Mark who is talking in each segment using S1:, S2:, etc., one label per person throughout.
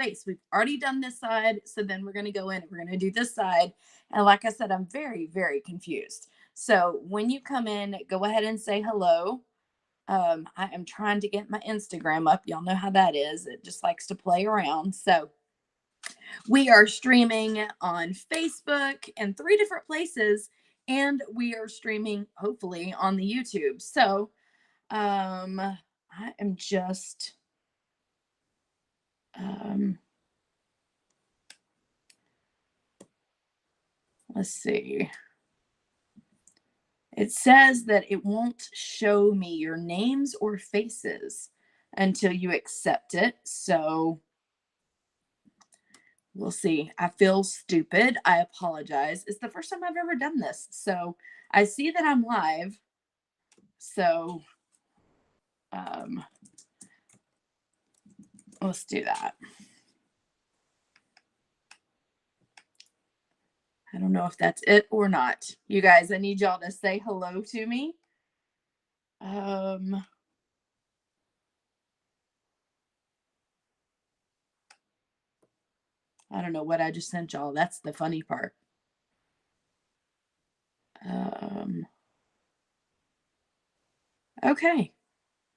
S1: face. We've already done this side, so then we're going to go in and we're going to do this side. And like I said, I'm very, very confused. So when you come in, go ahead and say hello. I am trying to get my Instagram up. Y'all know how that is. It just likes to play around. So we are streaming on Facebook and 3 different places, and we are streaming hopefully on the YouTube. So I am just let's see. It says that it won't show me your names or faces until you accept it. So we'll see. I feel stupid. I apologize. It's the first time I've ever done this. So I see that I'm live. So let's do that. I don't know if that's it or not. You guys, I need y'all to say hello to me. I don't know what I just sent y'all. That's the funny part. Okay.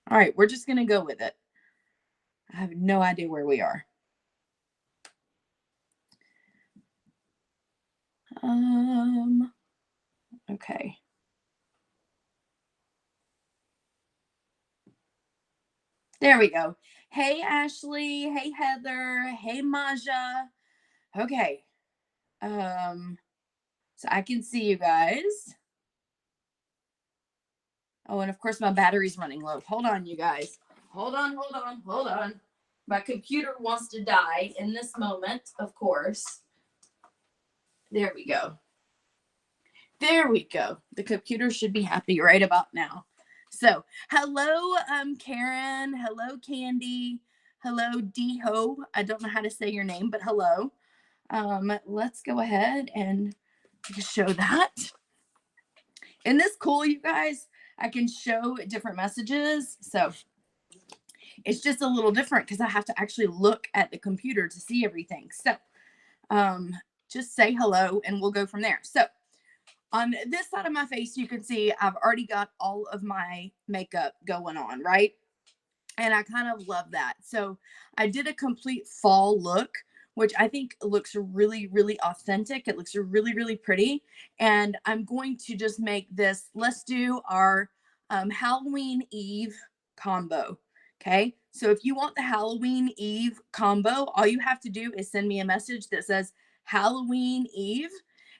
S1: All right. We're just going to go with it. I have no idea where we are. Okay. There we go. Hey, Ashley. Hey, Heather. Hey, Maja. Okay. So I can see you guys. Oh, and of course my battery's running low. Hold on, you guys. Hold on. My computer wants to die in this moment, of course. There we go. There we go. The computer should be happy right about now. So, hello, Karen. Hello, Candy. Hello, Deho. I don't know how to say your name, but hello. Let's go ahead and show that. Isn't this cool, you guys? I can show different messages. So it's just a little different because I have to actually look at the computer to see everything. So just say hello and we'll go from there. So on this side of my face, you can see I've already got all of my makeup going on, right? And I kind of love that. So I did a complete fall look, which I think looks really, really authentic. It looks really, really pretty. And I'm going to just make this, let's do our Halloween Eve combo. Okay. So if you want the Halloween Eve combo, all you have to do is send me a message that says Halloween Eve,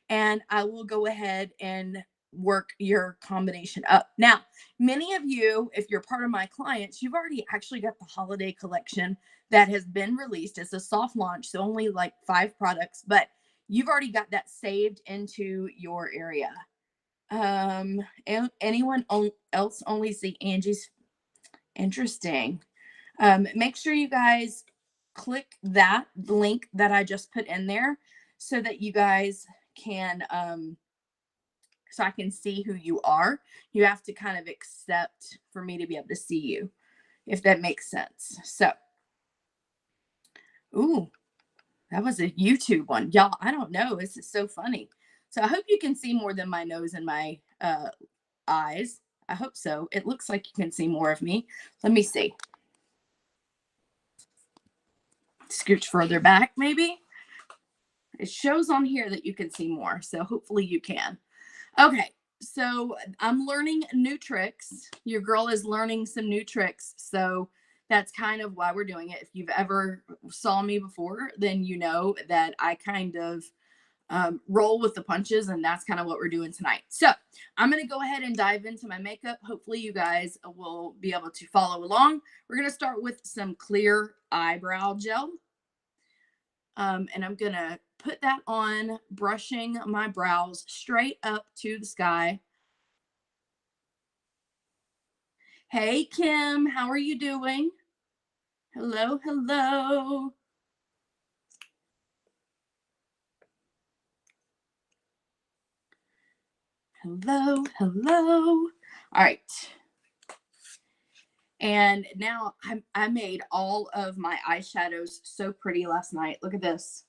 S1: and I will go ahead and work your combination up. Now, many of you, if you're part of my clients, you've already actually got the holiday collection that has been released. It's a soft launch, so only like 5 products, but you've already got that saved into your area. Anyone else only see Angie's? Interesting. Make sure you guys click that link that I just put in there so that you guys can so I can see who you are. You have to kind of accept for me to be able to see you, if that makes sense. So, ooh, that was a YouTube one. Y'all, I don't know. This is so funny. So I hope you can see more than my nose and my eyes. I hope so. It looks like you can see more of me. Let me see. Scooch further back, maybe. It shows on here that you can see more. So hopefully you can. Okay. So I'm learning new tricks. Your girl is learning some new tricks. So that's kind of why we're doing it. If you've ever saw me before, then you know that I kind of roll with the punches, and that's kind of what we're doing tonight. So I'm going to go ahead and dive into my makeup. Hopefully you guys will be able to follow along. We're going to start with some clear eyebrow gel. And I'm going to put that on, brushing my brows straight up to the sky. Hey, Kim, how are you doing? Hello, hello. Hello, hello. All right. And now I made all of my eyeshadows so pretty last night. Look at this.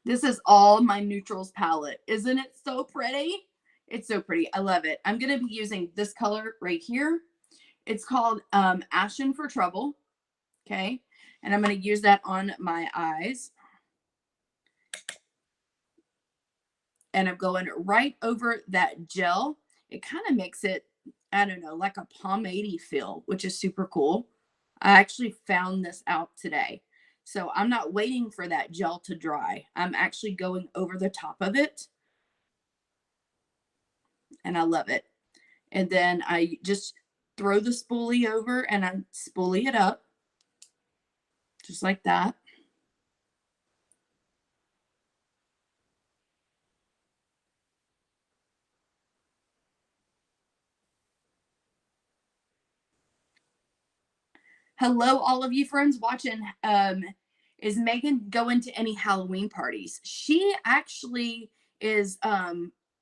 S1: This is all my neutrals palette. Isn't it so pretty? It's so pretty. I love it. I'm going to be using this color right here. It's called Ashen for Trouble. Okay. And I'm going to use that on my eyes. And I'm going right over that gel. It kind of makes it, I don't know, like a pomade-y feel, which is super cool. I actually found this out today. So I'm not waiting for that gel to dry. I'm actually going over the top of it. And I love it. And then I just throw the spoolie over and I spoolie it up. Just like that. Hello, all of you friends watching. Is Megan going to any Halloween parties? She actually is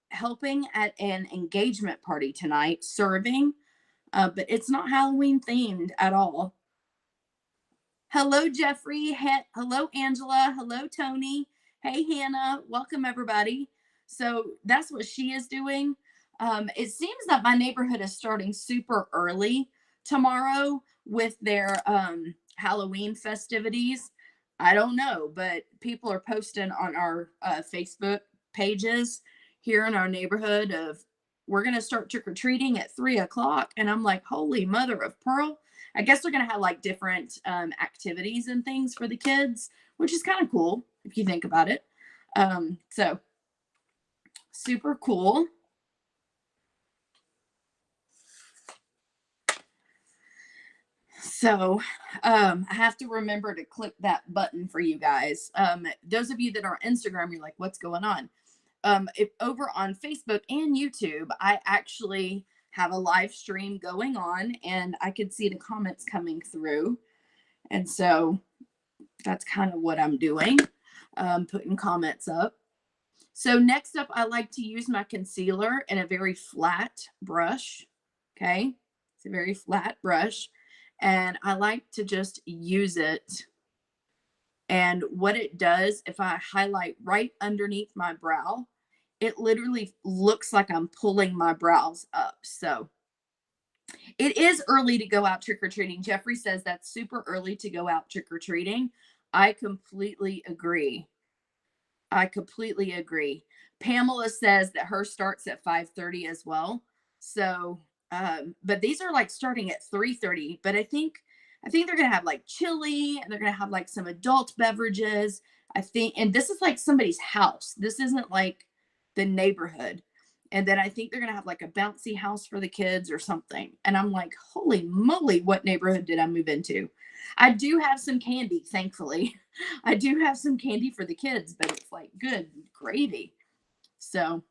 S1: helping at an engagement party tonight, serving, but it's not Halloween themed at all. Hello, Jeffrey. Hello, Angela. Hello, Tony. Hey, Hannah. Welcome, everybody. So that's what she is doing. It seems that my neighborhood is starting super early tomorrow with their Halloween festivities. I don't know, but people are posting on our Facebook pages here in our neighborhood of we're going to start trick-or-treating at 3 o'clock. And I'm like, holy mother of pearl. I guess they're going to have like different activities and things for the kids, which is kind of cool if you think about it. So super cool. So I have to remember to click that button for you guys. Those of you that are on Instagram, you're like, what's going on? If over on Facebook and YouTube, I actually have a live stream going on and I could see the comments coming through. And so that's kind of what I'm doing, putting comments up. So next up, I like to use my concealer in a very flat brush. Okay. It's a very flat brush. And I like to just use it. And what it does, if I highlight right underneath my brow, it literally looks like I'm pulling my brows up. So it is early to go out trick-or-treating. Jeffrey says that's super early to go out trick-or-treating. I completely agree. I completely agree. Pamela says that her starts at 5:30 as well. So, but these are like starting at 3:30. But I think they're gonna have like chili and they're gonna have like some adult beverages. I think, and this is like somebody's house. This isn't like the neighborhood. And then I think they're gonna have like a bouncy house for the kids or something. And I'm like, holy moly, what neighborhood did I move into? I do have some candy, thankfully. I do have some candy for the kids, but it's like good gravy. So,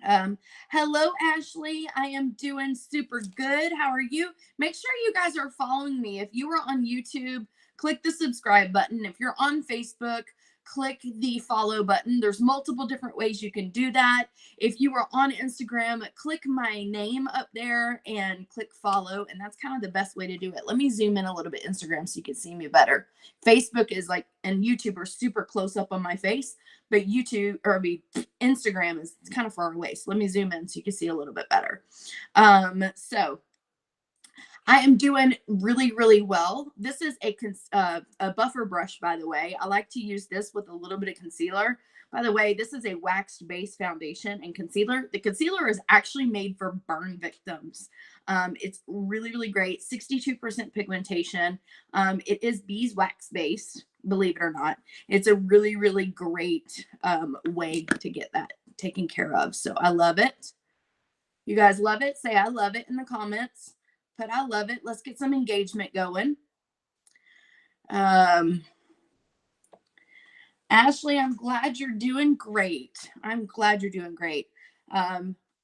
S1: hello, Ashley. I am doing super good. How are you? Make sure you guys are following me. If you are on YouTube, click the subscribe button. If you're on Facebook, click the follow button. There's multiple different ways you can do that. If you are on Instagram, click my name up there and click follow. And that's kind of the best way to do it. Let me zoom in a little bit Instagram so you can see me better. Facebook is like, and YouTube are super close up on my face, but Instagram is kind of far away. So let me zoom in so you can see a little bit better. So I am doing really, really well. This is a buffer brush, by the way. I like to use this with a little bit of concealer. By the way, this is a waxed base foundation and concealer. The concealer is actually made for burn victims. It's really, really great. 62% pigmentation. It is beeswax based, believe it or not. It's a really, really great way to get that taken care of. So I love it. You guys love it? Say I love it in the comments. But I love it. Let's get some engagement going. Ashley, I'm glad you're doing great. I'm glad you're doing great.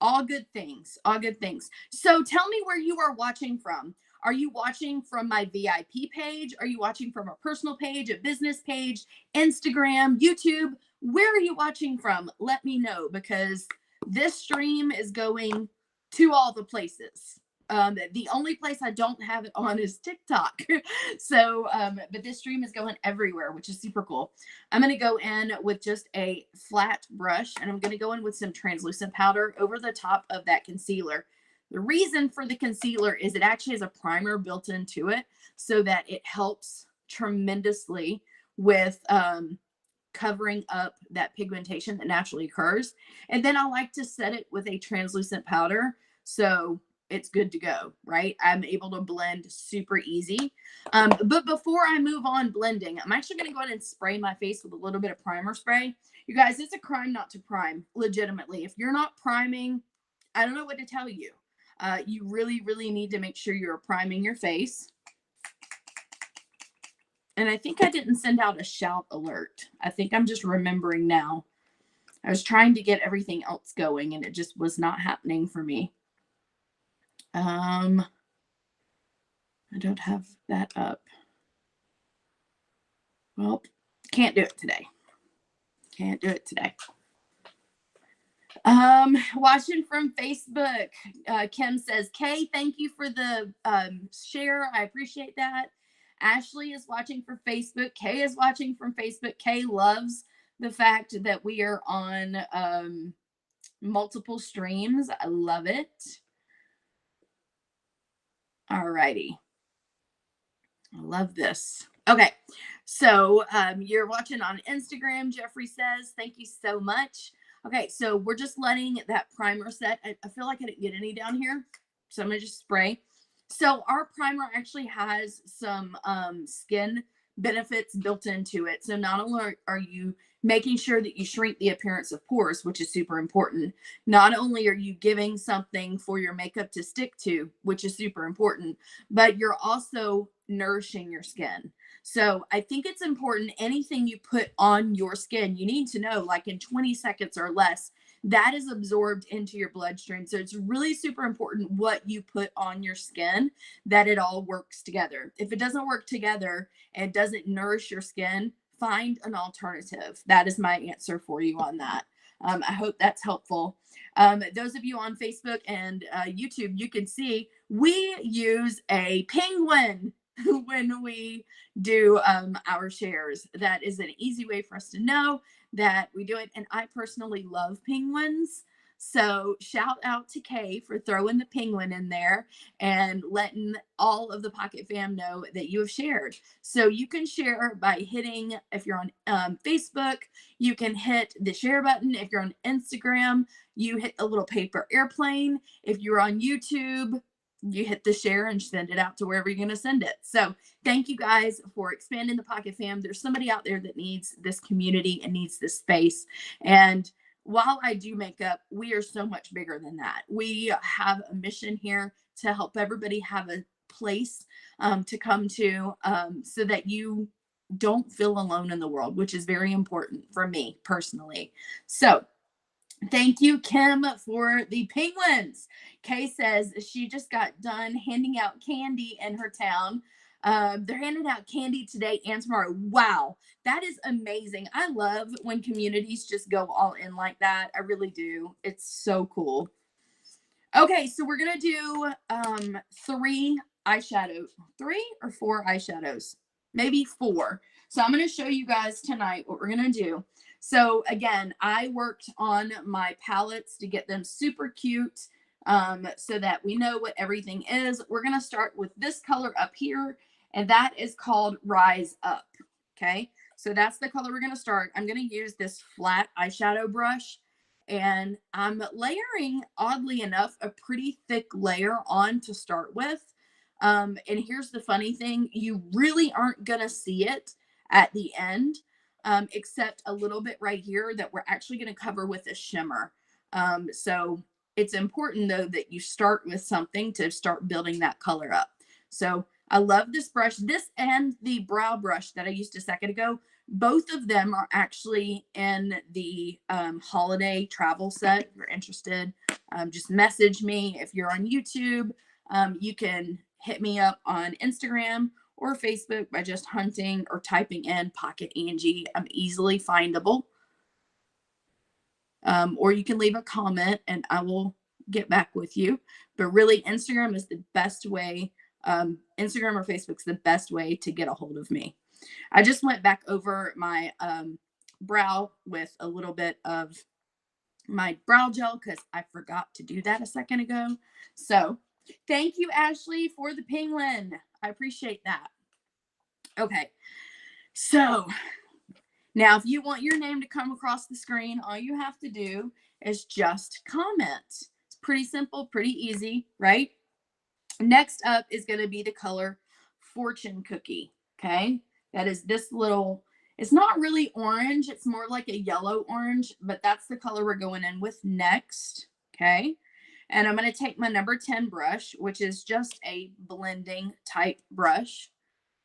S1: All good things. All good things. So tell me where you are watching from. Are you watching from my VIP page? Are you watching from a personal page, a business page, Instagram, YouTube? Where are you watching from? Let me know because this stream is going to all the places. The only place I don't have it on is TikTok. So, but this stream is going everywhere, which is super cool. I'm going to go in with just a flat brush, and I'm going to go in with some translucent powder over the top of that concealer. The reason for the concealer is it actually has a primer built into it so that it helps tremendously with covering up that pigmentation that naturally occurs. And then I like to set it with a translucent powder. So it's good to go, right? I'm able to blend super easy. But before I move on blending, I'm actually going to go ahead and spray my face with a little bit of primer spray. You guys, it's a crime not to prime, legitimately. If you're not priming, I don't know what to tell you. You really, really need to make sure you're priming your face. And I think I didn't send out a shout alert. I think I'm just remembering now. I was trying to get everything else going and it just was not happening for me. I don't have that up. Well, can't do it today. Can't do it today. Watching from Facebook, Kim says, Kay, thank you for the share. I appreciate that. Ashley is watching from Facebook. Kay is watching from Facebook. Kay loves the fact that we are on multiple streams. I love it. All righty. I love this. Okay. So you're watching on Instagram, Jeffrey says. Thank you so much. Okay, so we're just letting that primer set. I feel like I didn't get any down here, so I'm going to just spray. So our primer actually has some skin benefits built into it. So not only are you making sure that you shrink the appearance of pores, which is super important, not only are you giving something for your makeup to stick to, which is super important, but you're also nourishing your skin. So I think it's important, anything you put on your skin, you need to know, like in 20 seconds or less, that is absorbed into your bloodstream. So it's really super important what you put on your skin, that it all works together. If it doesn't work together and doesn't nourish your skin, find an alternative. That is my answer for you on that. I hope that's helpful. Those of you on Facebook and YouTube, you can see we use a penguin when we do our shares. That is an easy way for us to know that we do it. And I personally love penguins. So shout out to Kay for throwing the penguin in there and letting all of the Pocket Fam know that you have shared. So you can share by hitting, if you're on Facebook, you can hit the share button. If you're on Instagram, you hit the little paper airplane. If you're on YouTube, you hit the share and send it out to wherever you're going to send it. So thank you guys for expanding the Pocket Fam. There's somebody out there that needs this community and needs this space. And while I do makeup, we are so much bigger than that. We have a mission here to help everybody have a place to come to so that you don't feel alone in the world, which is very important for me personally. So thank you, Kim, for the penguins. Kay says she just got done handing out candy in her town. They're handing out candy today and tomorrow. Wow, that is amazing. I love when communities just go all in like that. I really do. It's so cool. Okay, so we're going to do 3 eyeshadows. 3 or 4 eyeshadows? Maybe 4. So I'm going to show you guys tonight what we're going to do. So again, I worked on my palettes to get them super cute so that we know what everything is. We're going to start with this color up here, and that is called Rise Up. Okay, so that's the color we're going to start. I'm going to use this flat eyeshadow brush, and I'm layering, oddly enough, a pretty thick layer on to start with. And here's the funny thing. You really aren't going to see it at the end. Except a little bit right here that we're actually going to cover with a shimmer. So it's important, though, that you start with something to start building that color up. So I love this brush. This and the brow brush that I used a second ago, both of them are actually in the holiday travel set. If you're interested, just message me. If you're on YouTube, you can hit me up on Instagram or Facebook by just hunting or typing in Pocket Angie. I'm easily findable. Or you can leave a comment and I will get back with you. But really, Instagram is the best way. Instagram or Facebook's the best way to get a hold of me. I just went back over my brow with a little bit of my brow gel because I forgot to do that a second ago. So thank you, Ashley, for the penguin. I appreciate that. Okay. So now, if you want your name to come across the screen, all you have to do is just comment. It's pretty simple, pretty easy, right? Next up is going to be the color Fortune Cookie. Okay. That is this little, it's not really orange. It's more like a yellow orange, but that's the color we're going in with next. Okay. And I'm going to take my number 10 brush, which is just a blending type brush.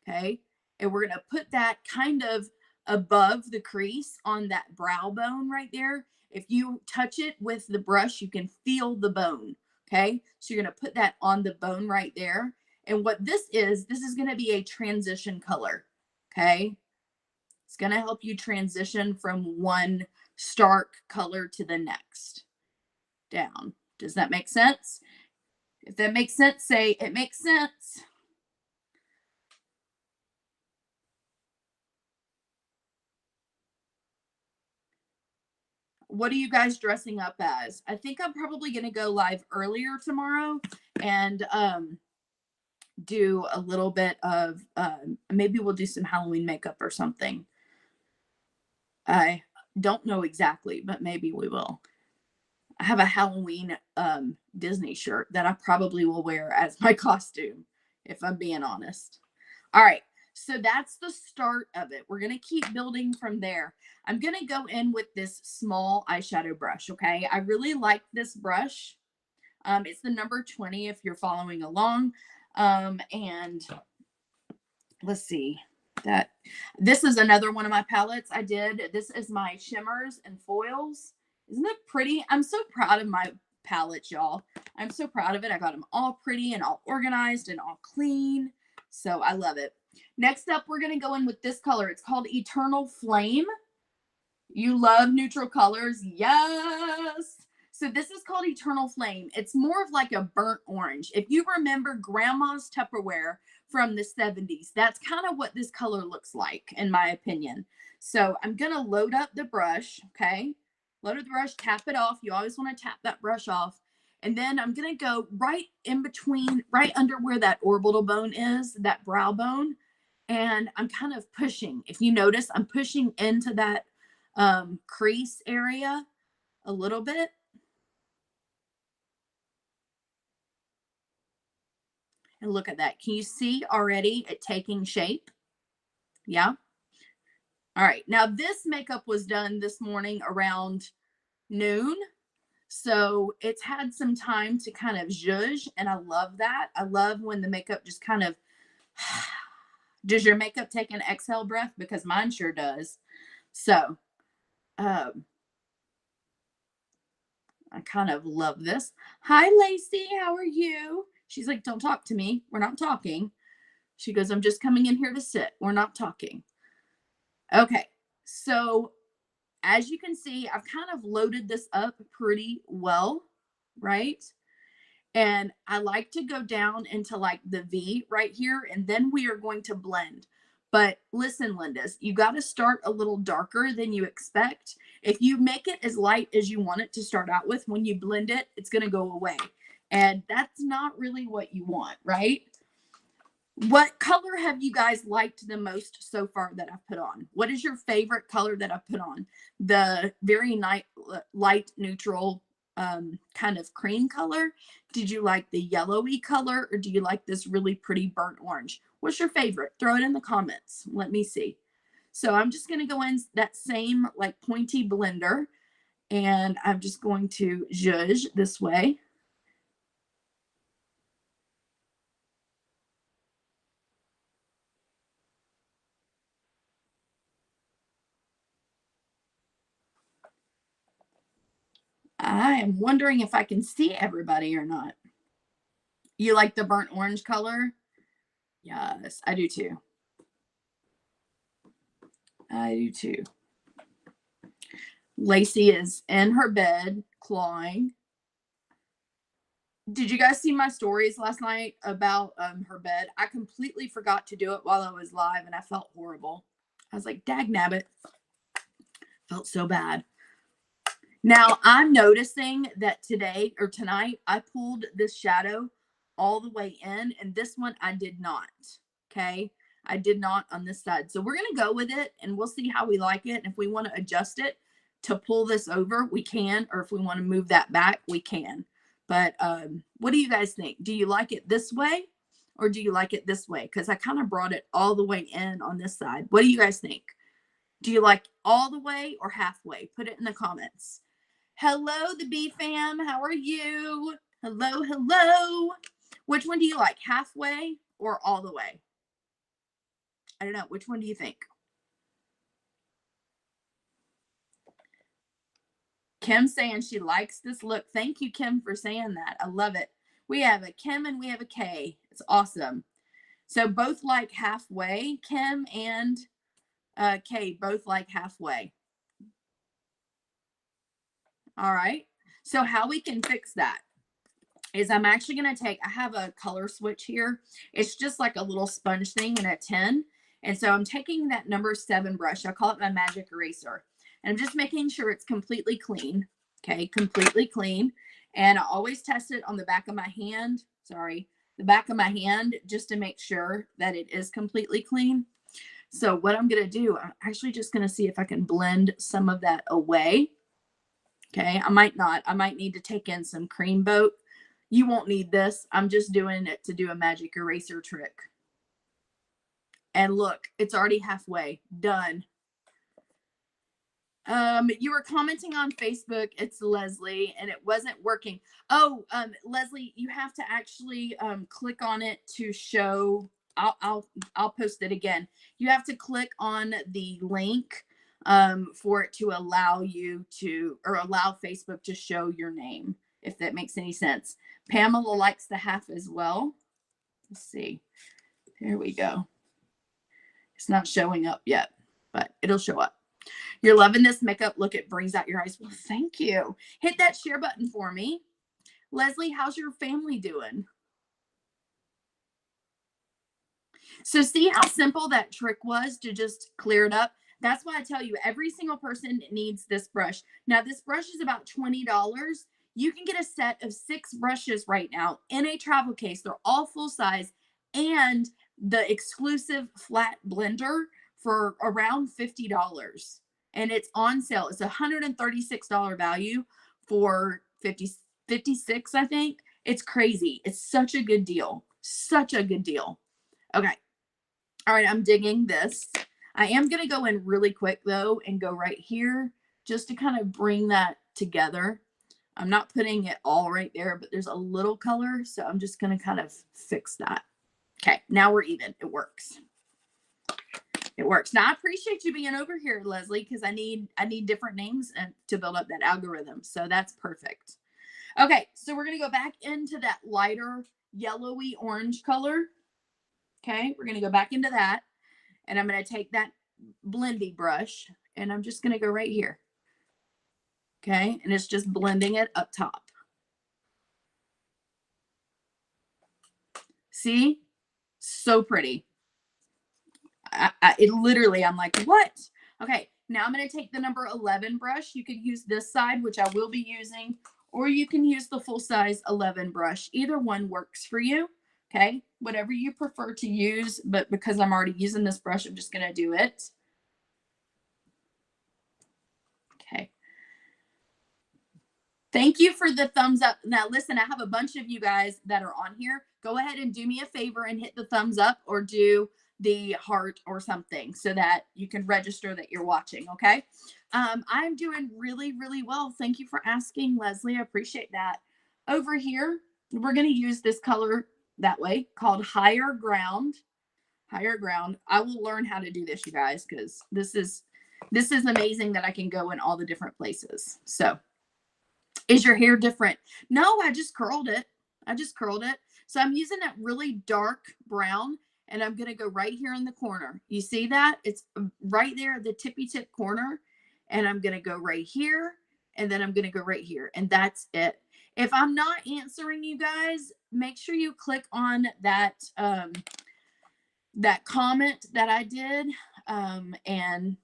S1: Okay. And we're going to put that kind of above the crease on that brow bone right there. If you touch it with the brush, you can feel the bone. Okay. So you're going to put that on the bone right there. And what this is going to be a transition color. Okay. It's going to help you transition from one stark color to the next. Down. Does that make sense? If that makes sense, say it makes sense. What are you guys dressing up as? I think I'm probably going to go live earlier tomorrow and do a little bit of maybe we'll do some Halloween makeup or something. I don't know exactly, but maybe we will. I have a Halloween Disney shirt that I probably will wear as my costume, if I'm being honest. All right. So that's the start of it. We're going to keep building from there. I'm going to go in with this small eyeshadow brush. Okay. I really like this brush. It's the number 20 if you're following along. And let's see that this is another one of my palettes I did. This is my shimmers and foils. Isn't it pretty? I'm so proud of my palette, y'all. I'm so proud of it. I got them all pretty and all organized and all clean. So I love it. Next up, we're going to go in with this color. It's called Eternal Flame. You love neutral colors. Yes. So this is called Eternal Flame. It's more of like a burnt orange. If you remember grandma's Tupperware from the 70s, that's kind of what this color looks like, in my opinion. So I'm going to load up the brush. Okay. Load up the brush, tap it off. You always want to tap that brush off. And then I'm going to go right in between, right under where that orbital bone is, that brow bone. And I'm kind of pushing. If you notice, I'm pushing into that crease area a little bit. And look at that. Can you see already it taking shape? Yeah. All right. Now this makeup was done this morning around noon. So it's had some time to kind of zhuzh. And I love that. I love when the makeup just kind of, does your makeup take an exhale breath? Because mine sure does. So, I kind of love this. Hi, Lacey. How are you? She's like, don't talk to me. We're not talking. She goes, I'm just coming in here to sit. We're not talking. Okay. So as you can see, I've kind of loaded this up pretty well, right? And I like to go down into like the V right here, and then we are going to blend. But listen, Linda's, you got to start a little darker than you expect. If you make it as light as you want it to start out with, when you blend it, it's going to go away. And that's not really what you want, right? What color have you guys liked the most so far that I've put on? What is your favorite color that I've put on? The very light neutral kind of cream color? Did you like the yellowy color, or do you like this really pretty burnt orange? What's your favorite? Throw it in the comments. Let me see. So I'm just going to go in that same like pointy blender, and I'm just going to zhuzh this way. I am wondering if I can see everybody or not. You like the burnt orange color? Yes, I do too. I do too. Lacey is in her bed clawing. Did you guys see my stories last night about her bed? I completely forgot to do it while I was live, and I felt horrible. I was like, dag nabbit. Felt so bad. Now, I'm noticing that today or tonight, I pulled this shadow all the way in, and this one I did not. Okay. I did not on this side. So we're going to go with it, and we'll see how we like it. And if we want to adjust it to pull this over, we can. Or if we want to move that back, we can. But what do you guys think? Do you like it this way, or do you like it this way? Because I kind of brought it all the way in on this side. What do you guys think? Do you like all the way or halfway? Put it in the comments. Hello, the B fam. How are you? Hello, hello. Which one do you like? Halfway or all the way? I don't know. Which one do you think? Kim saying she likes this look. Thank you, Kim, for saying that. I love it. We have a Kim and we have a K. It's awesome. So both like halfway. Kim and Kay both like halfway. All right. So how we can fix that is I'm actually going to take, I have a color switch here. It's just like a little sponge thing in a tin. And so I'm taking that number 7 brush. I call it my magic eraser. And I'm just making sure it's completely clean. Okay. Completely clean. And I always test it on the back of my hand. Sorry. The back of my hand, just to make sure that it is completely clean. So what I'm going to do, I'm actually just going to see if I can blend some of that away. Okay. I might not. I might need to take in some cream boat. You won't need this. I'm just doing it to do a magic eraser trick. And look, it's already halfway done. You were commenting on Facebook. It's Leslie, and it wasn't working. Oh, Leslie, you have to actually click on it to show. I'll post it again. You have to click on the link for it to allow you to, or allow Facebook to show your name, if that makes any sense. Pamela likes the half as well. Let's see. There we go. It's not showing up yet, but it'll show up. You're loving this makeup look. It brings out your eyes. Well, thank you. Hit that share button for me. Leslie, how's your family doing? So see how simple that trick was to just clear it up? That's why I tell you, every single person needs this brush. Now, this brush is about $20. You can get a set of 6 brushes right now in a travel case. They're all full size, and the exclusive flat blender for around $50. And it's on sale. It's $136 value for 56, I think. It's crazy. It's such a good deal. Such a good deal. Okay. All right, I'm digging this. I am going to go in really quick, though, and go right here just to kind of bring that together. I'm not putting it all right there, but there's a little color, so I'm just going to kind of fix that. Okay, now we're even. It works. It works. Now, I appreciate you being over here, Leslie, because I need different names to build up that algorithm, so that's perfect. Okay, so we're going to go back into that lighter yellowy orange color. Okay, we're going to go back into that, and I'm going to take that blendy brush, and I'm just going to go right here. Okay, and it's just blending it up top. See? So pretty. It literally, I'm like, what? Okay, now I'm going to take the number 11 brush. You could use this side, which I will be using, or you can use the full size 11 brush. Either one works for you. Okay, whatever you prefer to use, but because I'm already using this brush, I'm just going to do it. Okay. Thank you for the thumbs up. Now, listen, I have a bunch of you guys that are on here. Go ahead and do me a favor and hit the thumbs up or do the heart or something so that you can register that you're watching, okay? I'm doing really, really well. Thank you for asking, Leslie. I appreciate that. Over here, we're going to use this color that way called Higher Ground. Higher Ground. I will learn how to do this, you guys, because this is amazing that I can go in all the different places. So, is your hair different? No, I just curled it. I just curled it. So I'm using that really dark brown, and I'm going to go right here in the corner. You see that? It's right there at the tippy tip corner. And I'm going to go right here, and then I'm going to go right here. And that's it. If I'm not answering you guys, make sure you click on that that comment that I did, and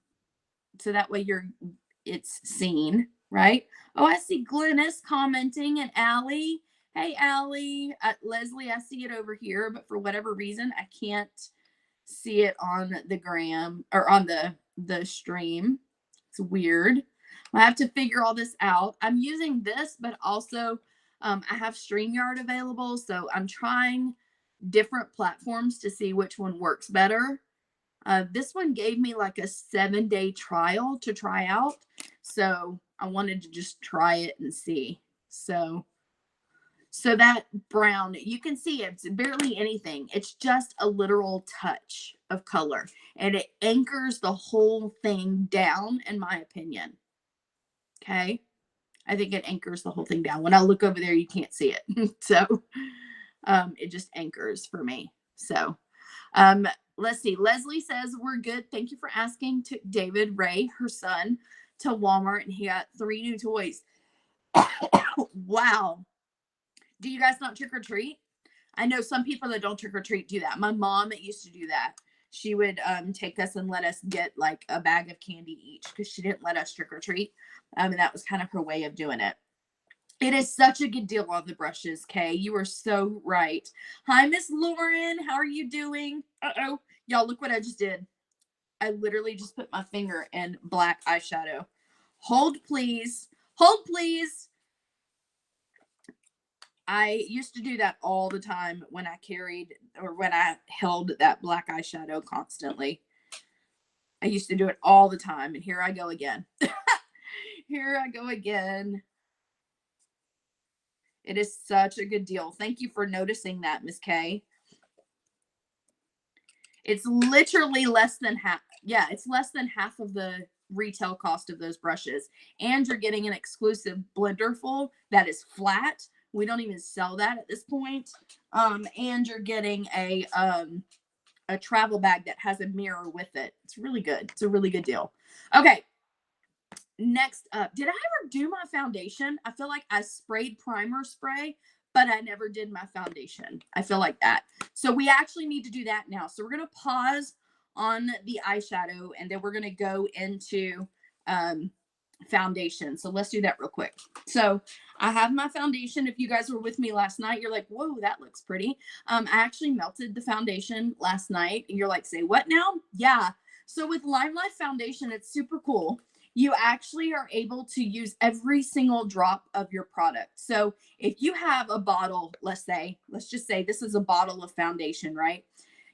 S1: so that way it's seen, right? Oh, I see Glennis commenting and Allie. Hey, Allie. Leslie, I see it over here, but for whatever reason, I can't see it on the gram or on the stream. It's weird. I have to figure all this out. I'm using this, but also I have StreamYard available, so I'm trying different platforms to see which one works better. This one gave me like a 7-day trial to try out. So I wanted to just try it and see. So that brown, you can see it's barely anything. It's just a literal touch of color. And it anchors the whole thing down, in my opinion. Okay. I think it anchors the whole thing down. When I look over there, you can't see it. So it just anchors for me. So let's see. Leslie says we're good. Thank you for asking. Took David Ray, her son, to Walmart and he got 3 new toys. Wow. Do you guys not trick or treat? I know some people that don't trick or treat do that. My mom used to do that. She would take us and let us get like a bag of candy each because she didn't let us trick or treat. And that was kind of her way of doing it. It is such a good deal on the brushes, Kay. You are so right. Hi, Miss Lauren. How are you doing? Uh-oh. Y'all, look what I just did. I literally just put my finger in black eyeshadow. Hold, please. Hold, please. I used to do that all the time when I carried or when I held that black eyeshadow constantly. I used to do it all the time. And here I go again. Here I go again. It is such a good deal. Thank you for noticing that, Miss Kay. It's literally less than half. Yeah, it's less than half of the retail cost of those brushes. And you're getting an exclusive blender full that is flat. We don't even sell that at this point. And you're getting a travel bag that has a mirror with it. It's really good. It's a really good deal. Okay. Next up, did I ever do my foundation? I feel like I sprayed primer spray, but I never did my foundation. I feel like that. So we actually need to do that now. So we're going to pause on the eyeshadow and then we're going to go into foundation. So let's do that real quick. So I have my foundation. If you guys were with me last night, you're like, whoa, that looks pretty. I actually melted the foundation last night and you're like, say what now? Yeah. So with Limelife Foundation, it's super cool. You actually are able to use every single drop of your product. So if you have a bottle, let's just say this is a bottle of foundation, right?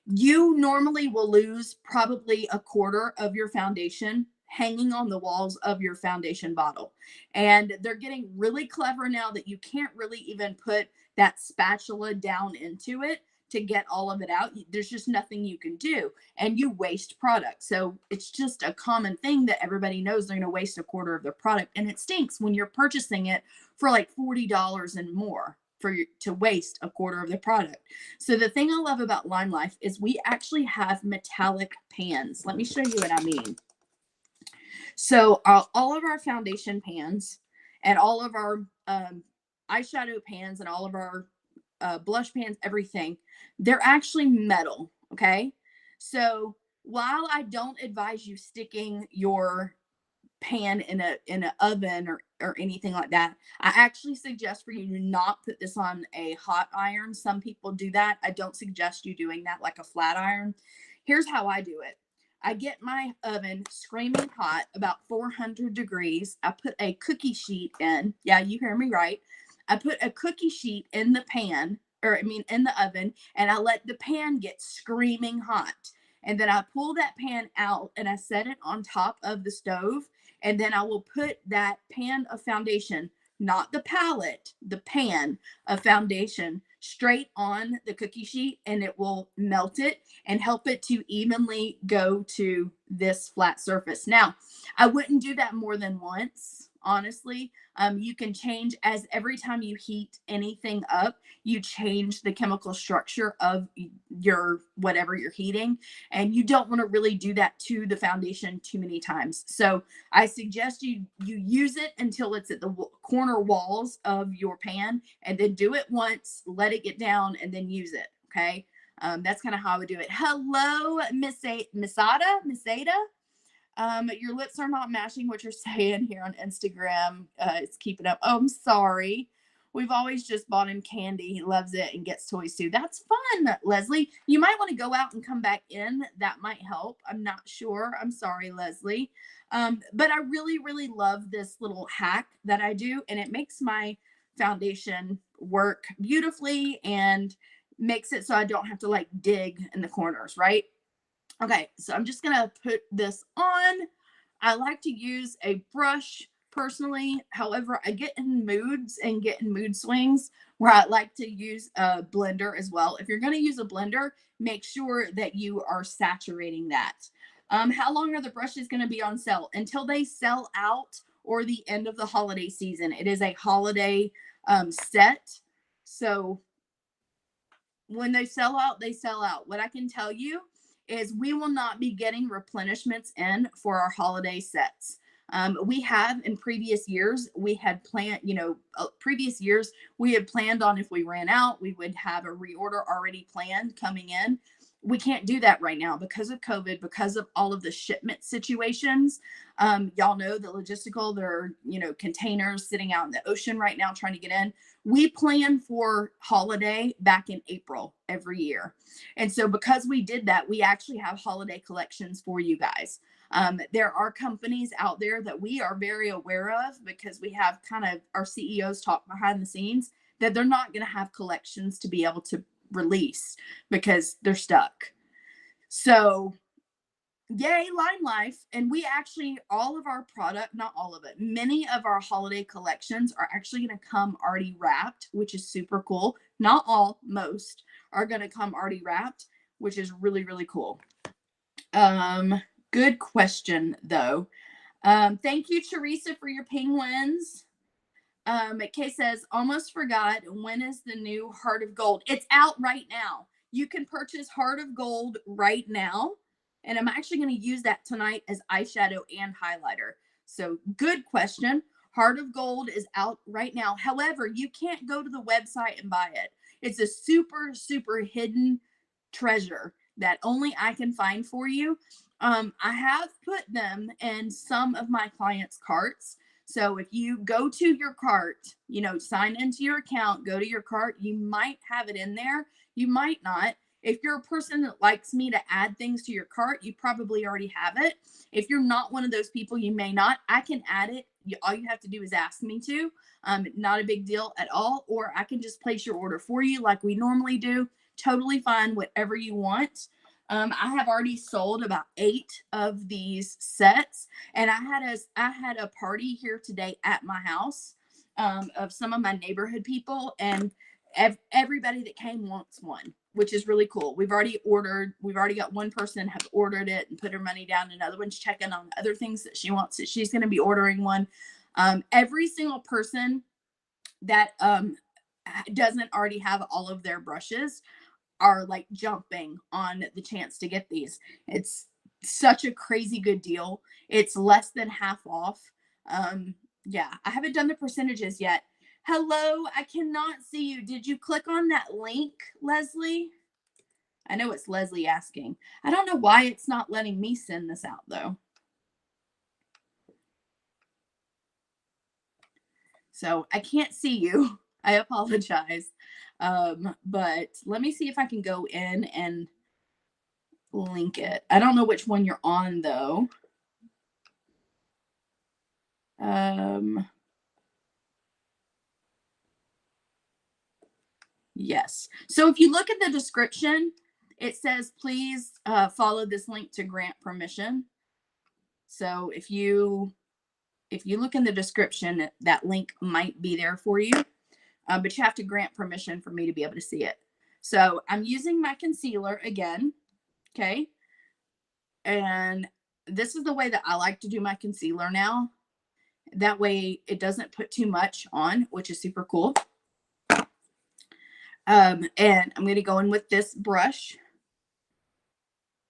S1: You normally will lose probably a quarter of your foundation hanging on the walls of your foundation bottle. And they're getting really clever now that you can't really even put that spatula down into it to get all of it out. There's just nothing you can do and you waste product. So it's just a common thing that everybody knows they're going to waste a quarter of their product. And it stinks when you're purchasing it for like $40 and more to waste a quarter of the product. So the thing I love about Limelife is we actually have metallic pans. Let me show you what I mean. So all of our foundation pans and all of our eyeshadow pans and all of our blush pans, everything, they're actually metal. Okay. So while I don't advise you sticking your pan in an oven or anything like that, I actually suggest for you to not put this on a hot iron. Some people do that. I don't suggest you doing that like a flat iron. Here's how I do it. I get my oven screaming hot, about 400 degrees. I put a cookie sheet in. Yeah, you hear me right. I put a cookie sheet in the pan, in the oven, and I let the pan get screaming hot. And then I pull that pan out and I set it on top of the stove. And then I will put that pan of foundation, not the palette, the pan of foundation, straight on the cookie sheet, and it will melt it and help it to evenly go to this flat surface. Now, I wouldn't do that more than once. honestly. You can change as every time you heat anything up, you change the chemical structure of your whatever you're heating. And you don't want to really do that to the foundation too many times. So I suggest you use it until it's at the corner walls of your pan, and then do it once, let it get down, and then use it. Okay. That's kind of how I would do it. Hello, Misada. Your lips are not matching what you're saying here on Instagram. It's keeping up. Oh, I'm sorry. We've always just bought him candy. He loves it and gets toys too. That's fun, Leslie. You might want to go out and come back in. That might help. I'm not sure. I'm sorry, Leslie. But I really, really love this little hack that I do, and it makes my foundation work beautifully and makes it so I don't have to like dig in the corners, right? Okay, so I'm just gonna put this on. I like to use a brush personally. However, I get in moods and get in mood swings where I like to use a blender as well. If you're gonna use a blender, make sure that you are saturating that. How long are the brushes gonna be on sale? Until they sell out or the end of the holiday season. It is a holiday set. So when they sell out, they sell out. What I can tell you is we will not be getting replenishments in for our holiday sets. We have in previous years, we had planned, previous years, we had planned on if we ran out, we would have a reorder already planned coming in. We can't do that right now because of COVID, because of all of the shipment situations. Y'all know the logistical, there are, containers sitting out in the ocean right now trying to get in. We plan for holiday back in April every year. And so because we did that, we actually have holiday collections for you guys. There are companies out there that we are very aware of because we have kind of our CEOs talk behind the scenes that they're not going to have collections to be able to release because they're stuck. So yay, Limelife. And we actually, all of our product, not all of it, many of our holiday collections are actually going to come already wrapped, which is super cool. Not all, most are going to come already wrapped, which is really, really cool. Good question though. Thank you, Teresa, for your penguins. Kay says, almost forgot, when is the new Heart of Gold? It's out right now. You can purchase Heart of Gold right now. And I'm actually going to use that tonight as eyeshadow and highlighter. So good question. Heart of Gold is out right now. However, you can't go to the website and buy it. It's a super, super hidden treasure that only I can find for you. I have put them in some of my clients' carts. So if you go to your cart, sign into your account, go to your cart, you might have it in there. You might not. If you're a person that likes me to add things to your cart, you probably already have it. If you're not one of those people, you may not. I can add it. All you have to do is ask me to. Not a big deal at all. Or I can just place your order for you like we normally do. Totally fine, whatever you want. I have already sold about 8 of these sets, and I had a party here today at my house of some of my neighborhood people, and everybody that came wants one, which is really cool. We've already got one person have ordered it and put her money down. Another one's checking on other things that she wants. She's going to be ordering one. Every single person that doesn't already have all of their brushes are like jumping on the chance to get these. It's such a crazy good deal. It's less than half off. Yeah, I haven't done the percentages yet. Hello, I cannot see you. Did you click on that link, Leslie? I know it's Leslie asking. I don't know why it's not letting me send this out though. So I can't see you. I apologize. But let me see if I can go in and link it. I don't know which one you're on though. Yes. So if you look at the description, it says, please follow this link to grant permission. So if you look in the description, that link might be there for you, but you have to grant permission for me to be able to see it. So I'm using my concealer again. Okay. And this is the way that I like to do my concealer now. That way it doesn't put too much on, which is super cool. And I'm going to go in with this brush.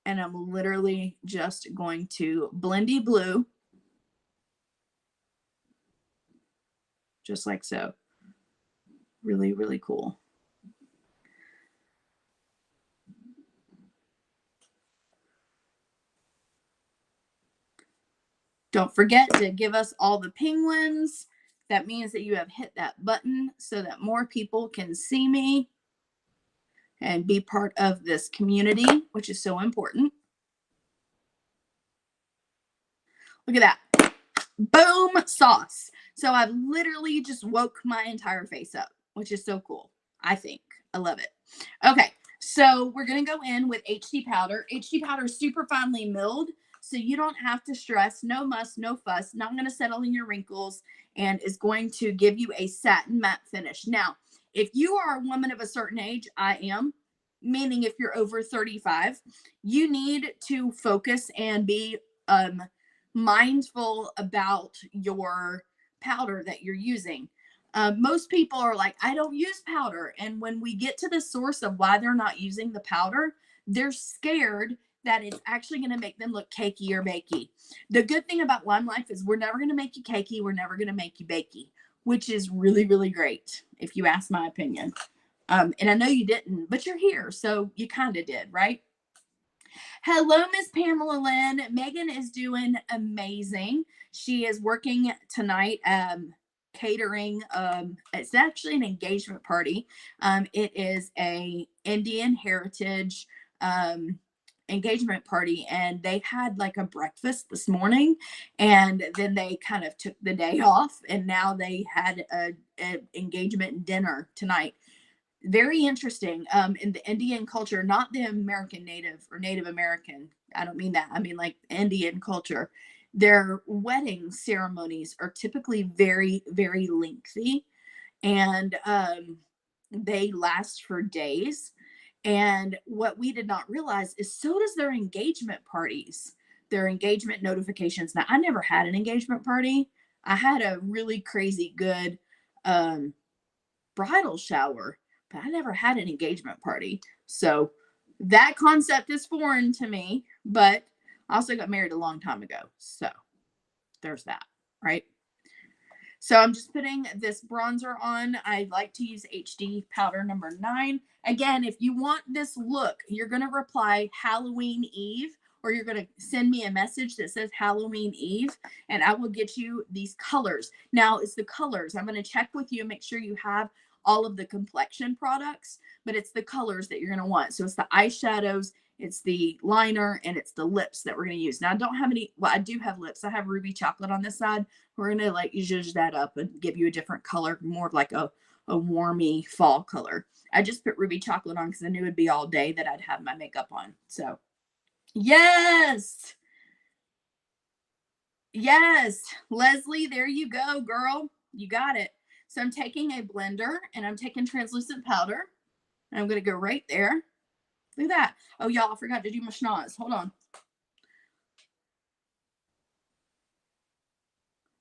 S1: And I'm literally just going to blendy blue. Just like so. Really, really cool. Don't forget to give us all the penguins. That means that you have hit that button so that more people can see me and be part of this community, which is so important. Look at that. Boom, sauce. So I've literally just woke my entire face up, which is so cool. I think. I love it. Okay, so we're going to go in with HD powder. HD powder is super finely milled, so you don't have to stress. No muss, no fuss. Not going to settle in your wrinkles, and is going to give you a satin matte finish. Now, if you are a woman of a certain age, I am, meaning if you're over 35, you need to focus and be mindful about your powder that you're using. Most people are like, I don't use powder. And when we get to the source of why they're not using the powder, they're scared that it's actually going to make them look cakey or bakey. The good thing about Limelife is we're never going to make you cakey. We're never going to make you bakey, which is really, really great, if you ask my opinion. And I know you didn't, but you're here, so you kind of did, right? Hello, Miss Pamela Lynn. Megan is doing amazing. She is working tonight, catering. It's actually an engagement party. It is a Indian heritage engagement party, and they had like a breakfast this morning, and then they kind of took the day off, and now they had a engagement dinner tonight. Very interesting. In the Indian culture, not the American Native or Native American. I don't mean that. I mean like Indian culture. Their wedding ceremonies are typically very, very lengthy, and they last for days. And what we did not realize is so does their engagement parties, their engagement notifications. Now, I never had an engagement party. I had a really crazy good bridal shower, but I never had an engagement party. So that concept is foreign to me, but I also got married a long time ago. So there's that, right? So I'm just putting this bronzer on. I like to use HD powder number 9. Again, if you want this look, you're going to reply Halloween Eve, or you're going to send me a message that says Halloween Eve, and I will get you these colors. Now, it's the colors. I'm going to check with you and make sure you have all of the complexion products, but it's the colors that you're going to want. So it's the eyeshadows, it's the liner, and it's the lips that we're going to use. Now, I don't have any, well, I do have lips. I have ruby chocolate on this side. We're going to like zhuzh that up and give you a different color, more of like a warmy fall color. I just put ruby chocolate on because I knew it'd be all day that I'd have my makeup on. So, yes. Yes. Leslie, there you go, girl. You got it. So I'm taking a blender and I'm taking translucent powder. And I'm going to go right there. Look at that. Oh, y'all, I forgot to do my schnoz. Hold on.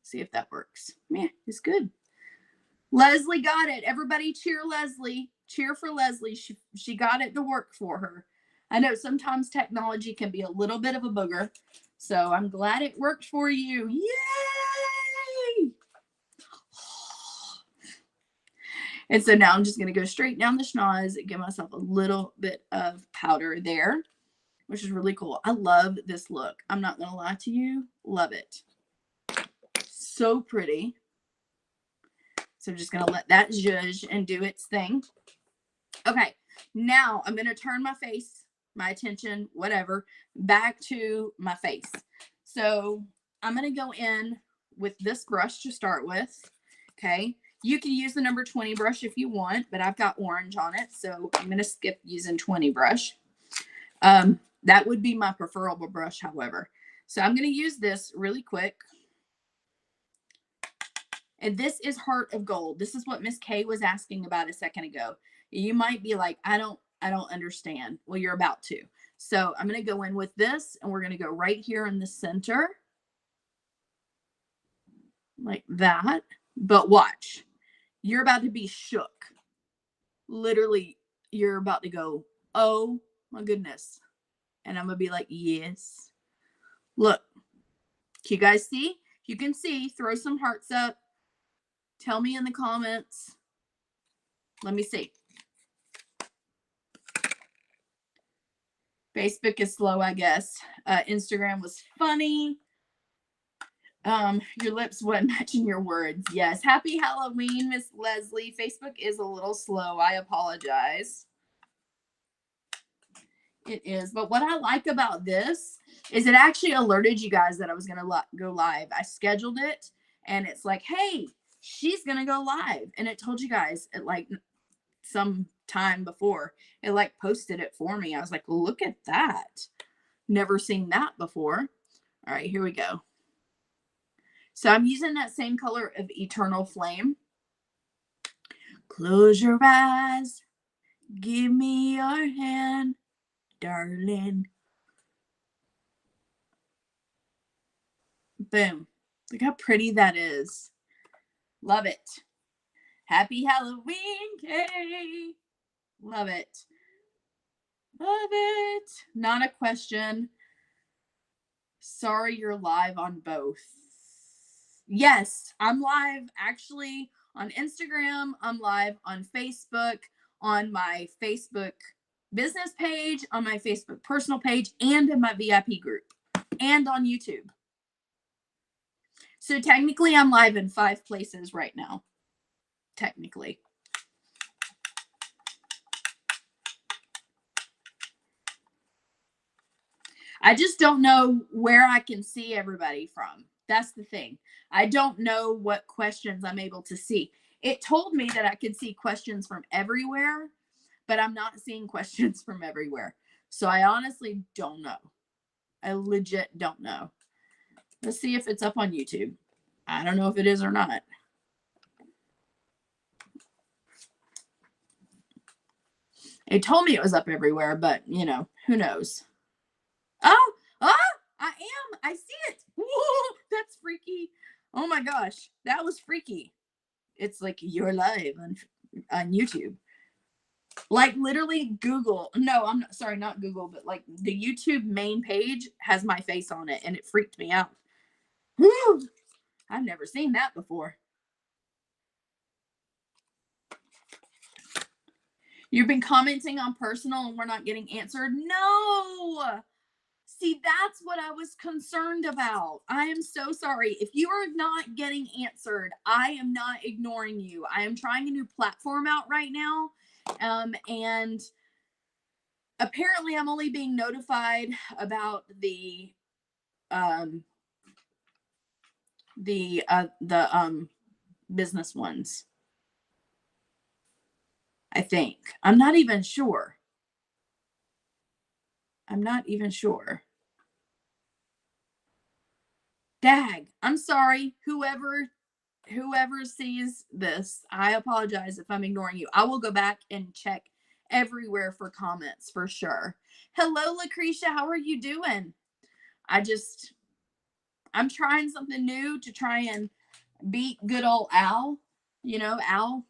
S1: See if that works. Yeah, it's good. Leslie got it. Everybody cheer Leslie. Cheer for Leslie. She got it to work for her. I know sometimes technology can be a little bit of a booger. So I'm glad it worked for you. Yay! And so now I'm just going to go straight down the schnoz, give myself a little bit of powder there, which is really cool. I love this look. I'm not going to lie to you. Love it. So pretty. So I'm just going to let that zhuzh and do its thing. Okay, now I'm going to turn my face, my attention, whatever, back to my face. So I'm going to go in with this brush to start with. Okay, you can use the number 20 brush if you want, but I've got orange on it, so I'm going to skip using 20 brush. That would be my preferable brush, however. So I'm going to use this really quick. And this is Heart of Gold. This is what Miss K was asking about a second ago. You might be like, I don't understand. Well, you're about to. So I'm going to go in with this, and we're going to go right here in the center. like that. But watch, you're about to be shook. Literally, you're about to go, oh my goodness. And I'm going to be like, yes. Look, can you guys see? You can see, throw some hearts up. Tell me in the comments. Let me see. Facebook is slow, I guess. Instagram was funny. Your lips weren't matching your words. Yes. Happy Halloween, Miss Leslie. Facebook is a little slow. I apologize. It is. But what I like about this is it actually alerted you guys that I was going to go live. I scheduled it and it's like, hey, she's going to go live. And it told you guys at like some time before. It like posted it for me. I was like, look at that. Never seen that before. All right, here we go. So I'm using that same color of Eternal Flame. Close your eyes. Give me your hand, darling. Boom. Look how pretty that is. Love it. Happy Halloween, Kay. Love it. Love it. Not a question. Sorry you're live on both. Yes, I'm live actually on Instagram. I'm live on Facebook, on my Facebook business page, on my Facebook personal page, and in my VIP group, and on YouTube. So technically I'm live in 5 places right now. Technically. I just don't know where I can see everybody from. That's the thing. I don't know what questions I'm able to see. It told me that I could see questions from everywhere, but I'm not seeing questions from everywhere. So I honestly don't know. I legit don't know. Let's see if it's up on YouTube. I don't know if it is or not. It told me it was up everywhere, but you know, who knows? Oh, I am. I see it. Whoa, that's freaky. Oh my gosh, that was freaky. It's like you're live on YouTube. Like literally Google. No, I'm not sorry, not Google, but like the YouTube main page has my face on it and it freaked me out. Woo! I've never seen that before. You've been commenting on personal and we're not getting answered? No! See, that's what I was concerned about. I am so sorry. If you are not getting answered, I am not ignoring you. I am trying a new platform out right now. And apparently I'm only being notified about the business ones. I think. I'm not even sure. Dag, I'm sorry. Whoever sees this, I apologize if I'm ignoring you. I will go back and check everywhere for comments for sure. Hello, Lucretia. How are you doing? I'm trying something new to try and beat good old Al. You know, Al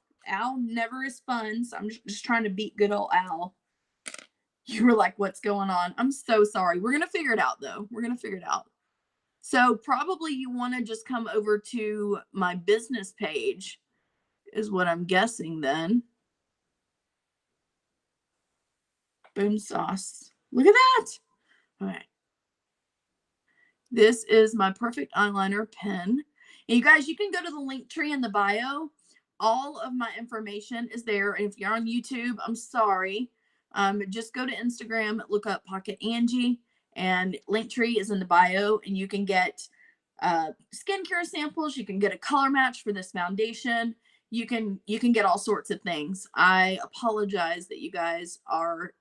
S1: never is fun. So I'm just trying to beat good old Al. You were like, what's going on? I'm so sorry. We're going to figure it out though. We're going to figure it out. So probably you want to just come over to my business page is what I'm guessing then. Boom sauce. Look at that. Okay. This is my perfect eyeliner pen. And you guys, you can go to the link tree in the bio. All of my information is there. And if you're on YouTube, I'm sorry. Just go to Instagram, look up Pocket Angie, and Linktree is in the bio, and you can get skincare samples. You can get a color match for this foundation. You can get all sorts of things. I apologize that you guys are,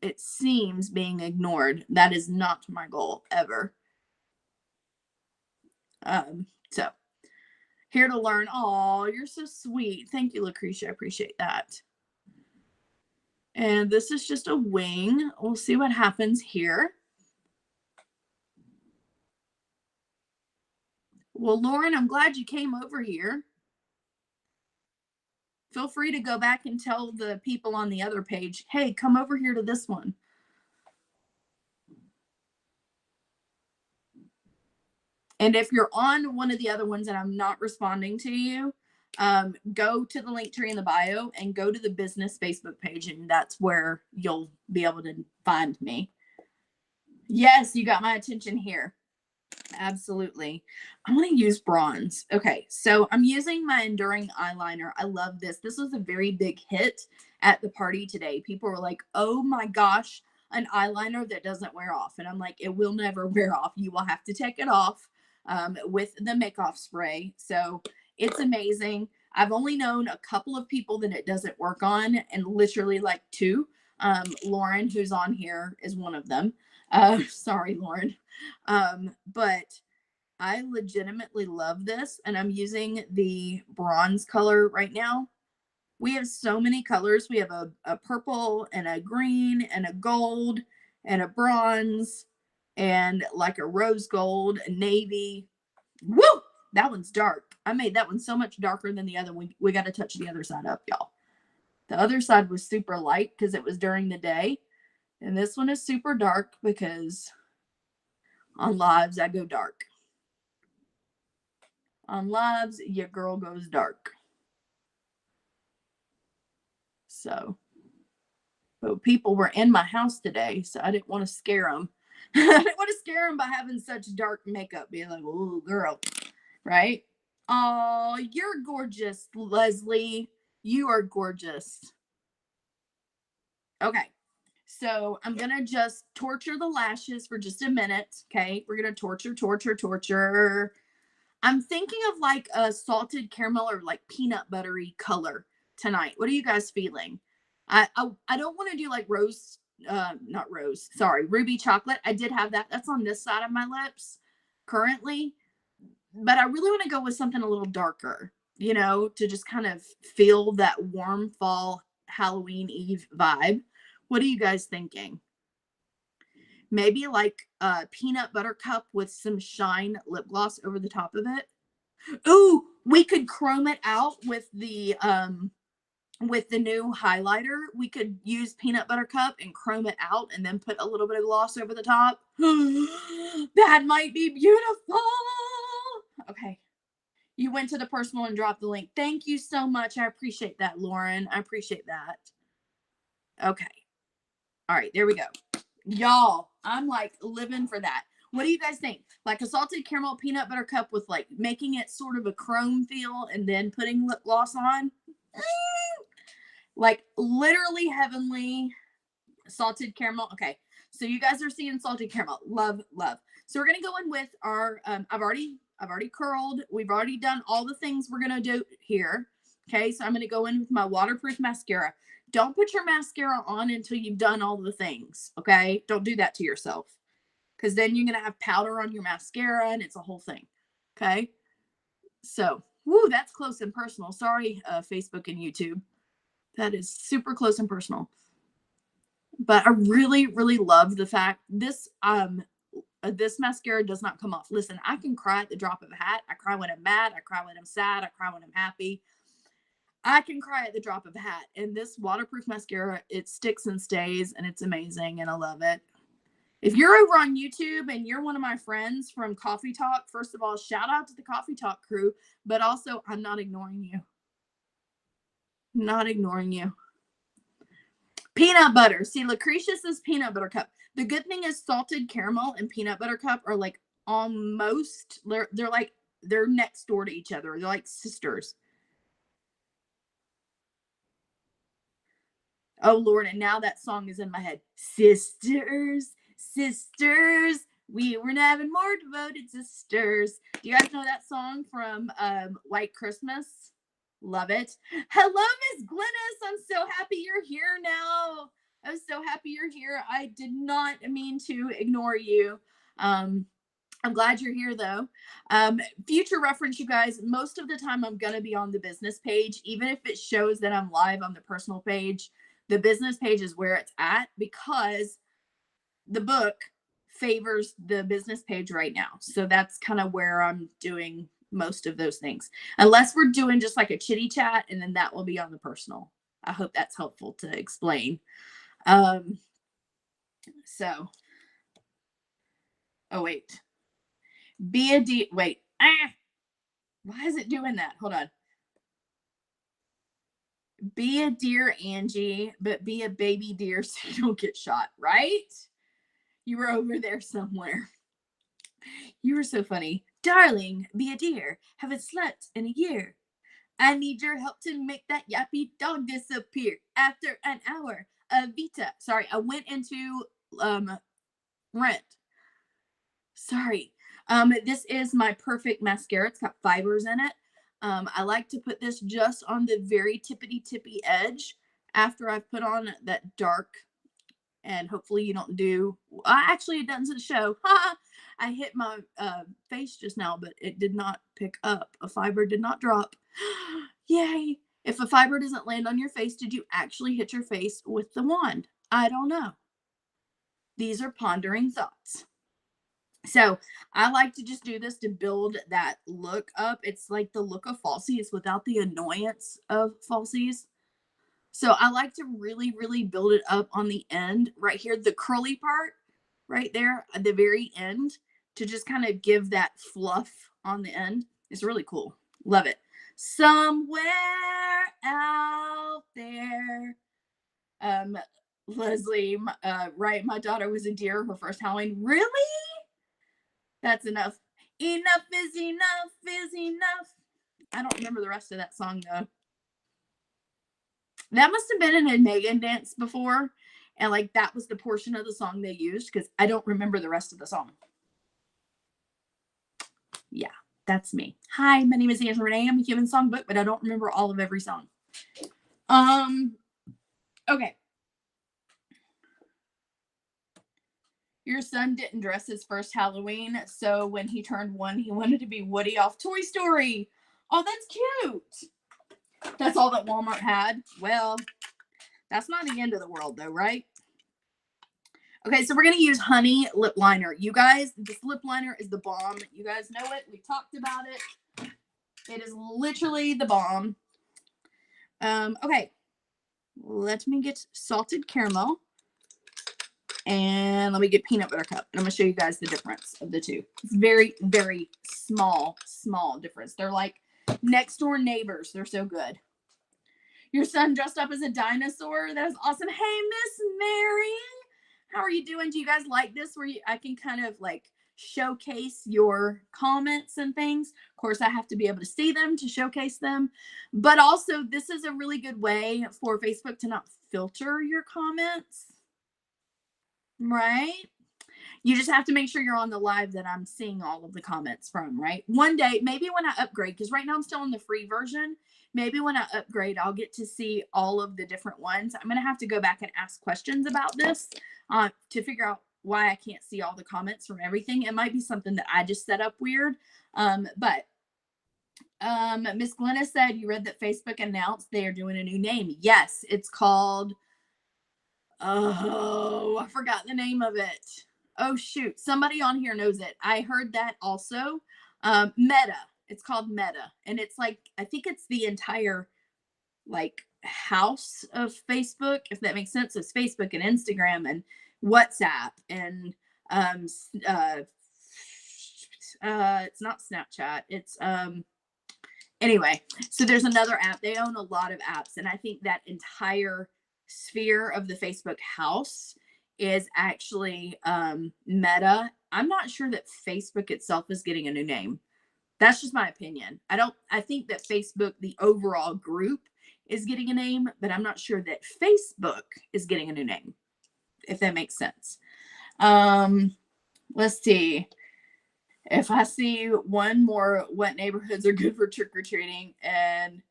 S1: it seems, being ignored. That is not my goal ever. So here to learn. Oh, you're so sweet. Thank you, Lucretia. I appreciate that. And this is just a wing. We'll see what happens here. Well, Lauren, I'm glad you came over here. Feel free to go back and tell the people on the other page, hey, come over here to this one. And if you're on one of the other ones and I'm not responding to you, go to the link tree in the bio and go to the business Facebook page, and that's where you'll be able to find me. Yes, you got my attention here. Absolutely. I'm going to use bronze. Okay, so I'm using my Enduring eyeliner. I love this. This was a very big hit at the party today. People were like, oh my gosh, an eyeliner that doesn't wear off. And I'm like, it will never wear off. You will have to take it off with the make-off spray. So it's amazing. I've only known a couple of people that it doesn't work on, and literally like two. Lauren, who's on here, is one of them. Sorry, Lauren. But I legitimately love this, and I'm using the bronze color right now. We have so many colors. We have a purple and a green and a gold and a bronze and like a rose gold, a navy. Woo! That one's dark. I made that one so much darker than the other one. We got to touch the other side up, y'all. The other side was super light because it was during the day. And this one is super dark because on lives, I go dark. On lives, your girl goes dark. So, but people were in my house today, so I didn't want to scare them. I didn't want to scare them by having such dark makeup, being like, oh, girl, right? Oh, you're gorgeous, Leslie. You are gorgeous. Okay. So I'm going to just torture the lashes for just a minute. Okay. We're going to torture. I'm thinking of like a salted caramel or like peanut buttery color tonight. What are you guys feeling? I don't want to do like rose, not rose, sorry, ruby chocolate. I did have that. That's on this side of my lips currently, but I really want to go with something a little darker, to just kind of feel that warm fall Halloween Eve vibe. What are you guys thinking? Maybe like a peanut butter cup with some shine lip gloss over the top of it. Ooh, we could chrome it out with the new highlighter. We could use peanut butter cup and chrome it out and then put a little bit of gloss over the top. That might be beautiful. Okay. You went to the personal and dropped the link. Thank you so much. I appreciate that, Lauren. I appreciate that. Okay. All right, there we go. Y'all, I'm like living for that. What do you guys think? Like a salted caramel peanut butter cup with like making it sort of a chrome feel and then putting lip gloss on? Like literally heavenly salted caramel. Okay, so you guys are seeing salted caramel. Love. So we're gonna go in with our I've already curled. We've already done all the things we're gonna do here. Okay, so I'm gonna go in with my waterproof mascara. Don't put your mascara on until you've done all the things. Okay, don't do that to yourself, because then you're gonna have powder on your mascara and it's a whole thing. Okay, so woo, that's close and personal. Sorry, Facebook and YouTube. That is super close and personal. But I really, really love the fact this mascara does not come off. Listen, I can cry at the drop of a hat. I cry when I'm mad. I cry when I'm sad. I cry when I'm happy. I can cry at the drop of a hat. And this waterproof mascara, it sticks and stays, and it's amazing, and I love it. If you're over on YouTube and you're one of my friends from Coffee Talk, first of all, shout out to the Coffee Talk crew, but also I'm not ignoring you. Not ignoring you. Peanut butter. See, Lucretia says peanut butter cup. The good thing is salted caramel and peanut butter cup are like almost, they're next door to each other. They're like sisters. Oh, Lord. And now that song is in my head. Sisters, we were never more devoted sisters. Do you guys know that song from White Christmas? Love it. Hello, Miss Glennis. I'm so happy you're here now. I'm so happy you're here. I did not mean to ignore you. I'm glad you're here, though. Future reference, you guys, most of the time I'm going to be on the business page. Even if it shows that I'm live on the personal page, the business page is where it's at, because the book favors the business page right now. So that's kind of where I'm doing most of those things. Unless we're doing just like a chitty chat, and then that will be on the personal. I hope that's helpful to explain. So, oh wait. Wait. Why is it doing that? Hold on. Be a dear, Angie, but be a baby deer so you don't get shot, right? You were over there somewhere. You were so funny. Darling, be a dear. Haven't slept in a year. I need your help to make that yappy dog disappear after an hour. Vita. Sorry, I went into Rent. Sorry. This is my perfect mascara. It's got fibers in it. I like to put this just on the very tippy edge after I've put on that dark, and hopefully you don't do, actually it doesn't show. I hit my face just now, but it did not pick up. A fiber did not drop. Yay. If a fiber doesn't land on your face, did you actually hit your face with the wand? I don't know. These are pondering thoughts. So I like to just do this to build that look up. It's like the look of falsies without the annoyance of falsies. So I like to really build it up on the end right here, the curly part right there at the very end, to just kind of give that fluff on the end. It's really cool. Love it. Somewhere out there. Leslie, right, my daughter was a deer her first Halloween. Really? That's enough. Enough is enough is enough. I don't remember the rest of that song though. That must have been in a Megan dance before. And like that was the portion of the song they used, because I don't remember the rest of the song. Yeah, that's me. Hi, my name is Angela Renee. I'm a human songbook, but I don't remember all of every song. Okay. Your son didn't dress his first Halloween, so when he turned 1, he wanted to be Woody off Toy Story. Oh, that's cute. That's all that Walmart had. Well, that's not the end of the world though, right? Okay, so we're going to use Honey lip liner. You guys, this lip liner is the bomb. You guys know it. We talked about it. It is literally the bomb. Okay. Let me get salted caramel. And let me get peanut butter cup. And I'm going to show you guys the difference of the two. It's very small difference. They're like next door neighbors. They're so good. Your son dressed up as a dinosaur. That is awesome. Hey, Miss Mary. How are you doing? Do you guys like this where I can kind of like showcase your comments and things? Of course, I have to be able to see them to showcase them. But also, this is a really good way for Facebook to not filter your comments. Right? You just have to make sure you're on the live that I'm seeing all of the comments from, right? One day, maybe when I upgrade, because right now I'm still on the free version. Maybe when I upgrade, I'll get to see all of the different ones. I'm going to have to go back and ask questions about this to figure out why I can't see all the comments from everything. It might be something that I just set up weird. But Miss Glenna said, you read that Facebook announced they are doing a new name. Yes, it's called, oh, I forgot the name of it. Oh, shoot. Somebody on here knows it. I heard that also. Meta. It's called Meta. And it's like, I think it's the entire like house of Facebook, if that makes sense. It's Facebook and Instagram and WhatsApp and it's not Snapchat. It's anyway. So there's another app. They own a lot of apps. And I think that entire sphere of the Facebook house is actually Meta. I'm not sure that Facebook itself is getting a new name. That's just my opinion. I think that Facebook, the overall group, is getting a name, but I'm not sure that Facebook is getting a new name, if that makes sense. Let's see. If I see one more, what neighborhoods are good for trick-or-treating, and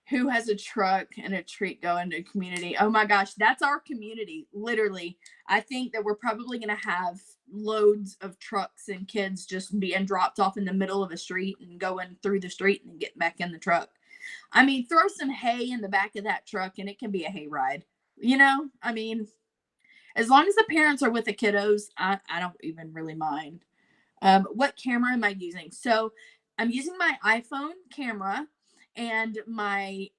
S1: who has a truck and a treat going to community? Oh my gosh, that's our community. Literally. I think that we're probably going to have loads of trucks and kids just being dropped off in the middle of a street and going through the street and getting back in the truck. I mean, throw some hay in the back of that truck and it can be a hay ride. You know, I mean, As long as the parents are with the kiddos, I don't even really mind. What camera am I using? So I'm using my iPhone camera, and my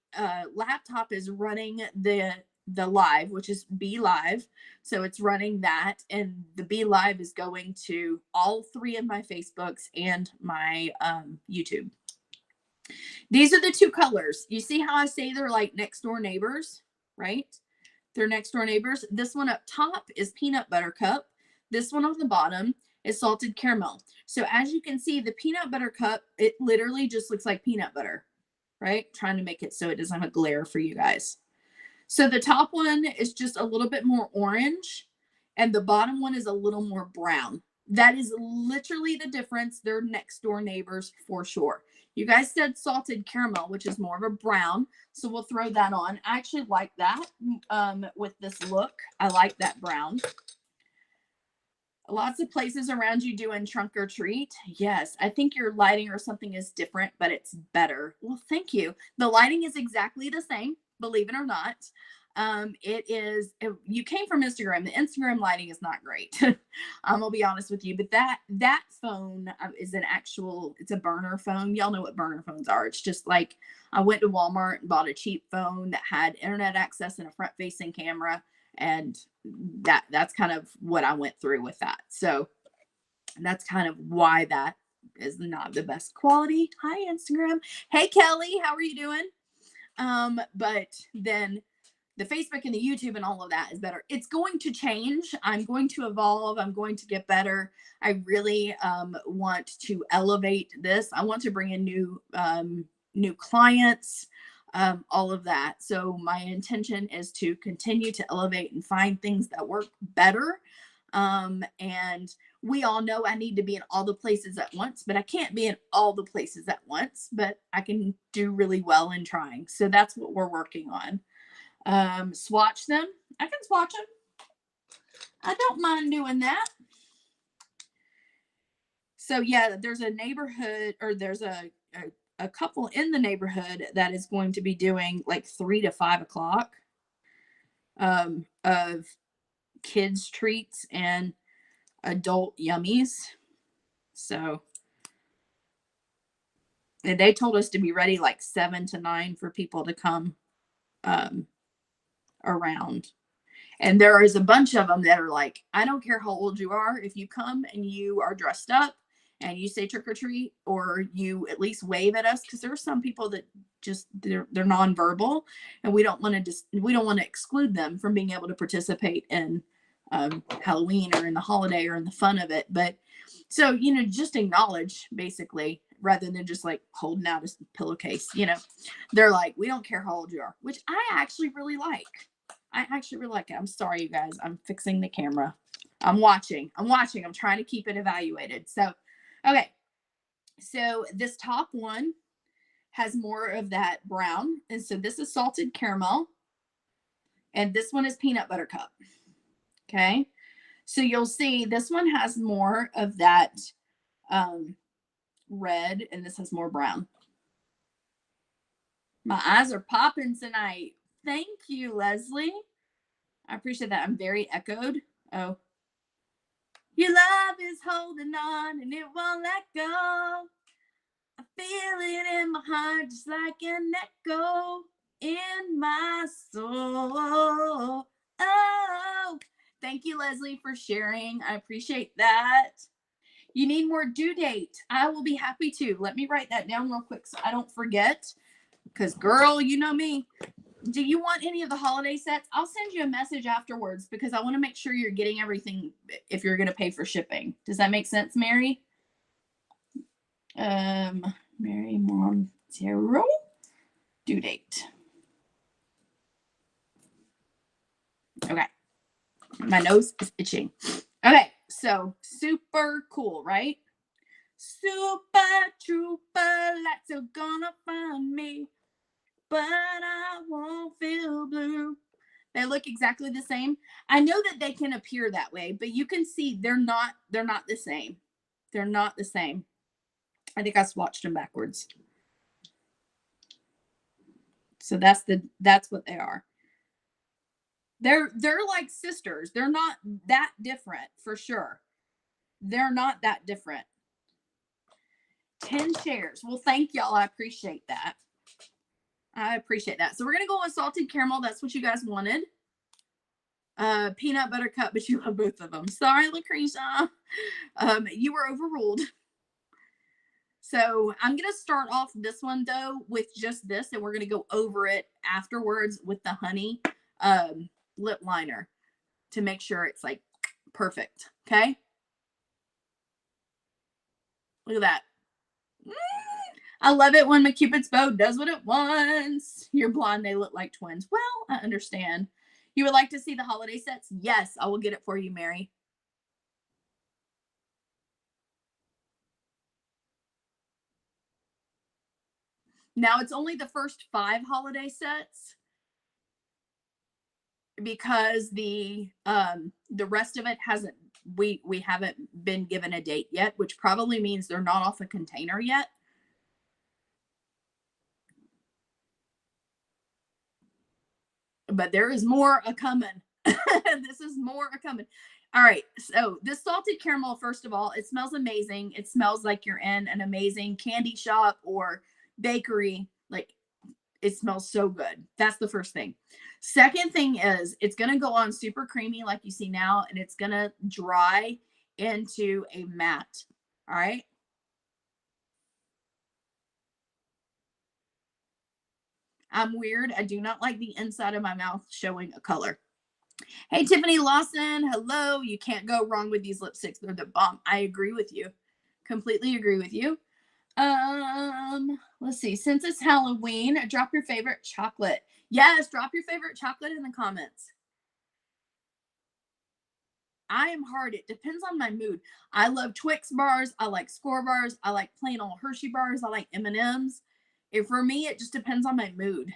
S1: laptop is running the live, which is Be Live. So it's running that, and the Be Live is going to all 3 of my Facebooks and my YouTube. These are the 2 colors. You see how I say they're like next door neighbors, right? They're next door neighbors. This one up top is peanut butter cup. This one on the bottom is salted caramel. So as you can see, the peanut butter cup, it literally just looks like peanut butter, right? Trying to make it so it doesn't have a glare for you guys. So the top one is just a little bit more orange, and the bottom one is a little more brown. That is literally the difference. They're next door neighbors for sure. You guys said salted caramel, which is more of a brown. So we'll throw that on. I actually like that with this look. I like that brown. Lots of places around you doing trunk or treat. Yes, I think your lighting or something is different, but it's better. Well, thank you. The lighting is exactly the same, believe it or not. You came from Instagram. The Instagram lighting is not great. I'm gonna be honest with you, but that phone is it's a burner phone. Y'all know what burner phones are. It's just like I went to Walmart and bought a cheap phone that had internet access and a front facing camera, and that's kind of what I went through with that. So that's kind of why that is not the best quality. Hi, Instagram. Hey, Kelly, how are you doing? But then the Facebook and the YouTube and all of that is better. It's going to change. I'm going to evolve. I'm going to get better. I really want to elevate this. I want to bring in new clients, all of that. So my intention is to continue to elevate and find things that work better. And we all know I need to be in all the places at once, but I can't be in all the places at once, but I can do really well in trying. So that's what we're working on. Swatch them. I can swatch them. I don't mind doing that. So yeah, there's a neighborhood, or there's a couple in the neighborhood that is going to be doing like 3 to 5 o'clock of kids treats and adult yummies. So, and they told us to be ready like 7 to 9 for people to come around. And there is a bunch of them that are like, I don't care how old you are. If you come and you are dressed up and you say trick or treat, or you at least wave at us, because there are some people that just they're nonverbal, and we don't want to exclude them from being able to participate in Halloween or in the holiday or in the fun of it. But so, just acknowledge, basically, rather than just like holding out a pillowcase. They're like, we don't care how old you are, which I actually really like. it. I'm sorry, you guys. I'm fixing the camera. I'm watching. I'm trying to keep it evaluated. So, okay. So this top one has more of that brown. And so this is salted caramel. And this one is peanut butter cup. Okay. So you'll see this one has more of that red, and this has more brown. My eyes are popping tonight. Thank you, Leslie. I appreciate that. I'm very echoed. Oh. Your love is holding on and it won't let go. I feel it in my heart just like an echo in my soul. Oh, thank you, Leslie, for sharing. I appreciate that. You need more due date. I will be happy to. Let me write that down real quick so I don't forget. Because, girl, you know me. Do you want any of the holiday sets? I'll send you a message afterwards because I want to make sure you're getting everything if you're going to pay for shipping. Does that make sense, Mary? Mary Montero. Due date. Okay. My nose is itching. Okay. So, super cool, right? Super trooper, lights are gonna find me, but I won't feel blue. They look exactly the same. I know that they can appear that way, but you can see they're not the same. They're not the same. I think I swatched them backwards. So that's what they are. They're like sisters. They're not that different for sure. They're not that different. 10 shares. Well, thank y'all. I appreciate that. I appreciate that. So we're gonna go with salted caramel. That's what you guys wanted. Peanut butter cup, but you love both of them. Sorry, Lucretia. You were overruled. So I'm gonna start off this one though with just this, and we're gonna go over it afterwards with the honey lip liner to make sure it's like perfect. Okay. Look at that. I love it when my Cupid's bow does what it wants. You're blonde, they look like twins. Well, I understand. You would like to see the holiday sets? Yes, I will get it for you, Mary. Now it's only the first 5 holiday sets because the rest of it hasn't we haven't been given a date yet, which probably means they're not off a container yet. But there is more a coming. This is more a coming. All right. So this salted caramel, first of all, it smells amazing. It smells like you're in an amazing candy shop or bakery. Like it smells so good. That's the first thing. Second thing is it's going to go on super creamy like you see now, and it's going to dry into a matte. All right. I'm weird. I do not like the inside of my mouth showing a color. Hey, Tiffany Lawson. Hello. You can't go wrong with these lipsticks. They're the bomb. I agree with you. Completely agree with you. Let's see. Since it's Halloween, drop your favorite chocolate. Yes, drop your favorite chocolate in the comments. I am hard. It depends on my mood. I love Twix bars. I like Score bars. I like plain old Hershey bars. I like M&Ms. If for me, it just depends on my mood.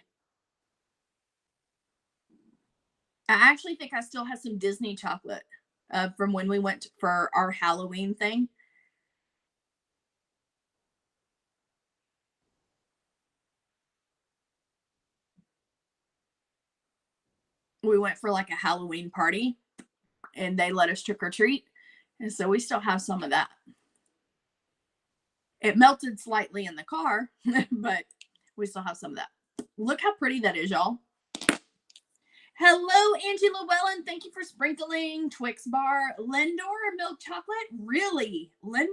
S1: I actually think I still have some Disney chocolate from when we went for our Halloween thing. We went for like a Halloween party and they let us trick or treat. And so we still have some of that. It melted slightly in the car, but we still have some of that. Look how pretty that is, y'all. Hello, Angie Llewellyn. Thank you for sprinkling. Twix bar. Lindor milk chocolate? Really? Lindor?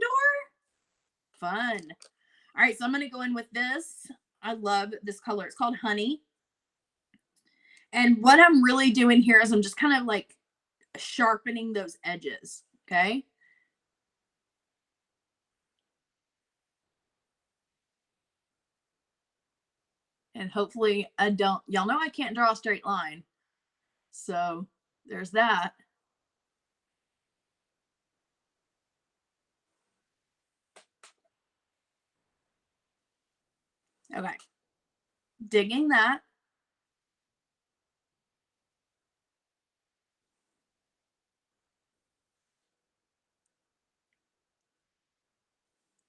S1: Fun. All right, so I'm going to go in with this. I love this color. It's called Honey. And what I'm really doing here is I'm just kind of like sharpening those edges. Okay. And hopefully y'all know I can't draw a straight line. So there's that. Okay. Digging that.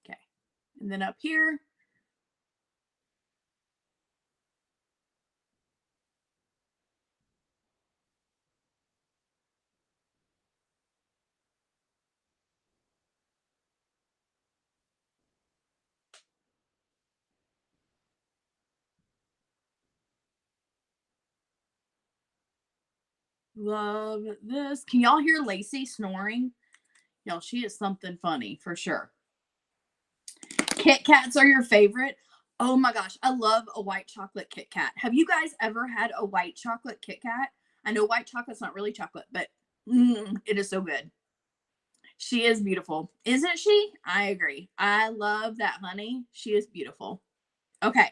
S1: Okay. And then up here. Love this. Can y'all hear Lacey snoring? Y'all, she is something funny for sure. Kit Kats are your favorite. Oh my gosh, I love a white chocolate Kit Kat. Have you guys ever had a white chocolate Kit Kat? I know white chocolate's not really chocolate, but it is so good. She is beautiful. Isn't she? I agree. I love that honey. She is beautiful. Okay.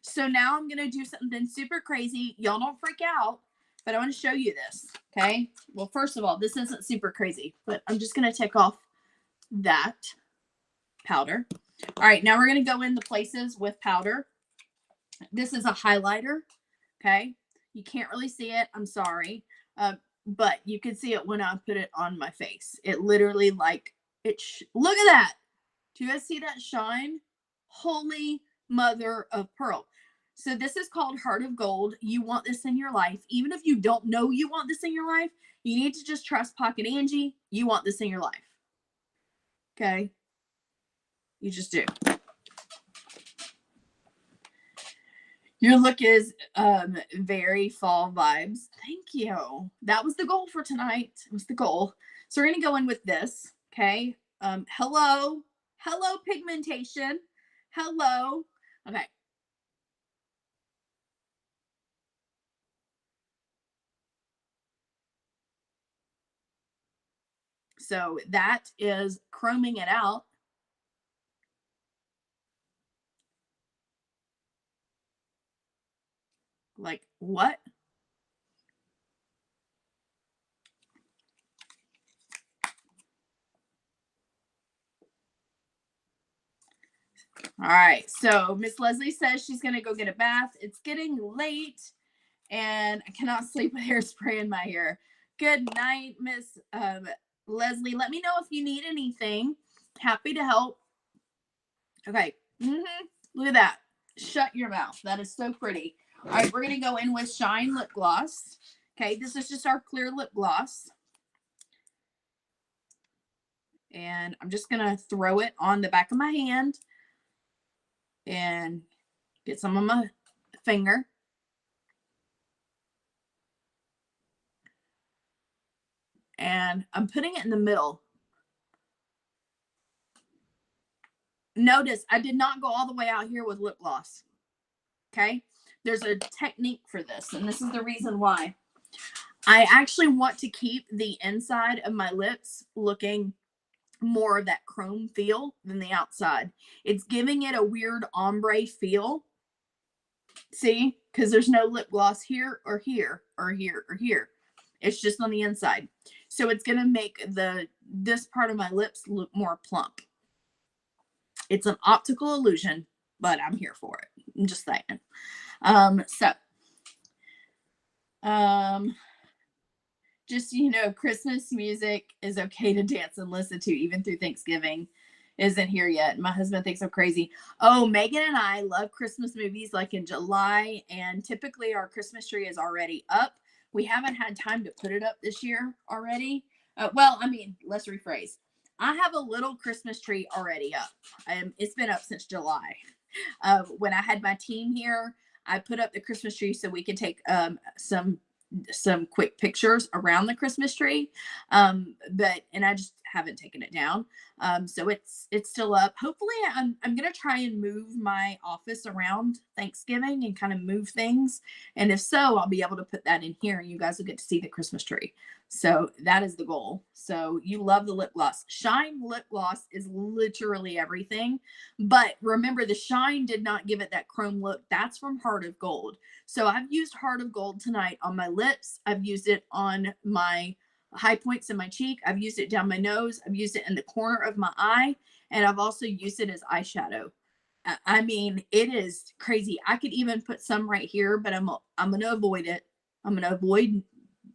S1: So now I'm going to do something super crazy. Y'all don't freak out, but I want to show you this. Okay. Well, first of all, this isn't super crazy, but I'm just going to take off that powder. All right. Now we're going to go in the places with powder. This is a highlighter. Okay. You can't really see it. I'm sorry. But you can see it when I put it on my face. It literally like look at that. Do you guys see that shine? Holy mother of pearl. So this is called Heart of Gold. You want this in your life. Even if you don't know you want this in your life, you need to just trust Pocket Angie. You want this in your life. Okay? You just do. Your look is very fall vibes. Thank you. That was the goal for tonight. It was the goal. So we're going to go in with this. Okay? Hello. Hello, pigmentation. Hello. Okay. So that is chroming it out. Like, what? All right. So Miss Leslie says she's going to go get a bath. It's getting late and I cannot sleep with hairspray in my hair. Good night, Miss Leslie. Let me know if you need anything. Happy to help. Okay. Look at that. Shut your mouth. That is so pretty. All right. We're going to go in with Shine Lip Gloss. Okay. This is just our clear lip gloss. And I'm just going to throw it on the back of my hand and get some on my finger. And I'm putting it in the middle. Notice I did not go all the way out here with lip gloss. Okay. There's a technique for this, and this is the reason why. I actually want to keep the inside of my lips looking more of that chrome feel than the outside. It's giving it a weird ombre feel. See? Because there's no lip gloss here or here or here or here. It's just on the inside. So it's going to make this part of my lips look more plump. It's an optical illusion, but I'm here for it. I'm just saying. Just so you know, Christmas music is okay to dance and listen to even through Thanksgiving. Isn't here yet. My husband thinks I'm crazy. Oh, Megan and I love Christmas movies like in July, and typically our Christmas tree is already up. We haven't had time to put it up this year already. Well, I mean, let's rephrase. I have a little Christmas tree already up. It's been up since July. When I had my team here, I put up the Christmas tree so we could take some quick pictures around the Christmas tree. And I just haven't taken it down. So it's still up. Hopefully I'm going to try and move my office around Thanksgiving and kind of move things. And if so, I'll be able to put that in here and you guys will get to see the Christmas tree. So that is the goal. So you love the lip gloss. Shine lip gloss is literally everything. But remember, the shine did not give it that chrome look. That's from Heart of Gold. So I've used Heart of Gold tonight on my lips. I've used it on my high points in my cheek. I've used it down my nose. I've used it in the corner of my eye. And I've also used it as eyeshadow. I mean, it is crazy. I could even put some right here, but I'm going to avoid it. I'm going to avoid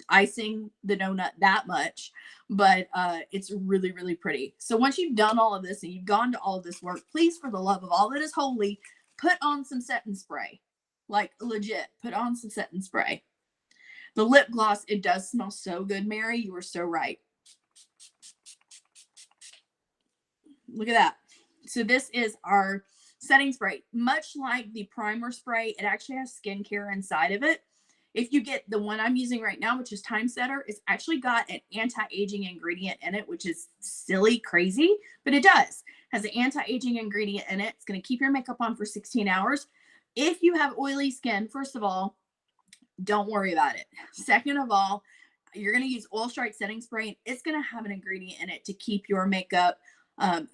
S1: icing the donut that much, but it's really, really pretty. So once you've done all of this and you've gone to all of this work, please, for the love of all that is holy, put on some setting spray. Like legit, put on some setting spray. The lip gloss, it does smell so good, Mary. You were so right. Look at that. So this is our setting spray. Much like the primer spray, it actually has skincare inside of it. If you get the one I'm using right now, which is Time Setter, it's actually got an anti-aging ingredient in it, which is silly, crazy, but it does. It has an anti-aging ingredient in it. It's going to keep your makeup on for 16 hours. If you have oily skin, first of all, don't worry about it. Second of all, you're going to use Oil Strike setting spray. And it's going to have an ingredient in it to keep your makeup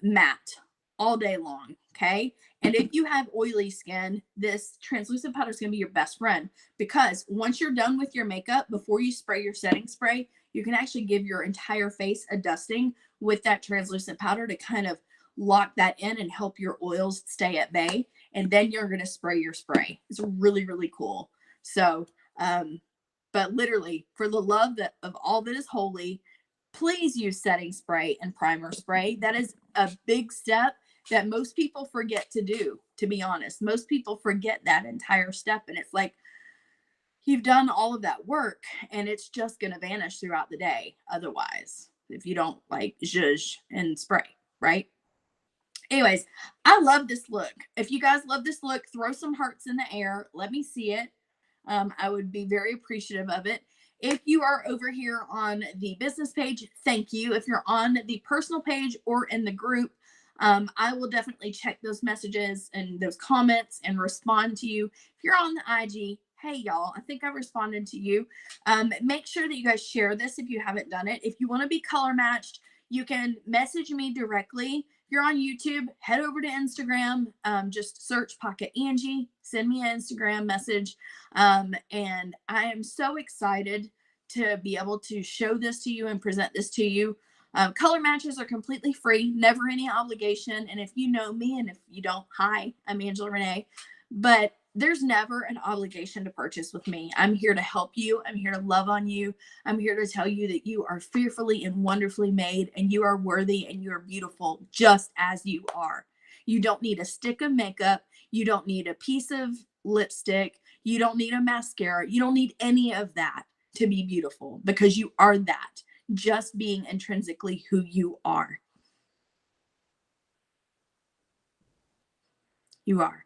S1: matte all day long. Okay. And if you have oily skin, this translucent powder is going to be your best friend, because once you're done with your makeup, before you spray your setting spray, you can actually give your entire face a dusting with that translucent powder to kind of lock that in and help your oils stay at bay. And then you're going to spray your spray. It's really, really cool. So, but literally, for the love of all that is holy, please use setting spray and primer spray. That is a big step. that most people forget to do, to be honest. Most people forget that entire step. And it's like, you've done all of that work and it's just going to vanish throughout the day. Otherwise, if you don't like zhuzh and spray, right? Anyways, I love this look. If you guys love this look, throw some hearts in the air. Let me see it. I would be very appreciative of it. If you are over here on the business page, thank you. If you're on the personal page or in the group, I will definitely check those messages and those comments and respond to you. If you're on the IG, hey y'all, I think I responded to you. Make sure that you guys share this if you haven't done it. If you want to be color matched, you can message me directly. If you're on YouTube, head over to Instagram. Just search Pocket Angie. Send me an Instagram message. And I am so excited to be able to show this to you and present this to you. Color matches are completely free, never any obligation. And if you know me, and if you don't, hi, I'm Angela Renee. But there's never an obligation to purchase with me. I'm here to help you. I'm here to love on you. I'm here to tell you that you are fearfully and wonderfully made, and you are worthy and you are beautiful just as you are. You don't need a stick of makeup. You don't need a piece of lipstick. You don't need a mascara. You don't need any of that to be beautiful, because you are that, just being intrinsically who you are. You are.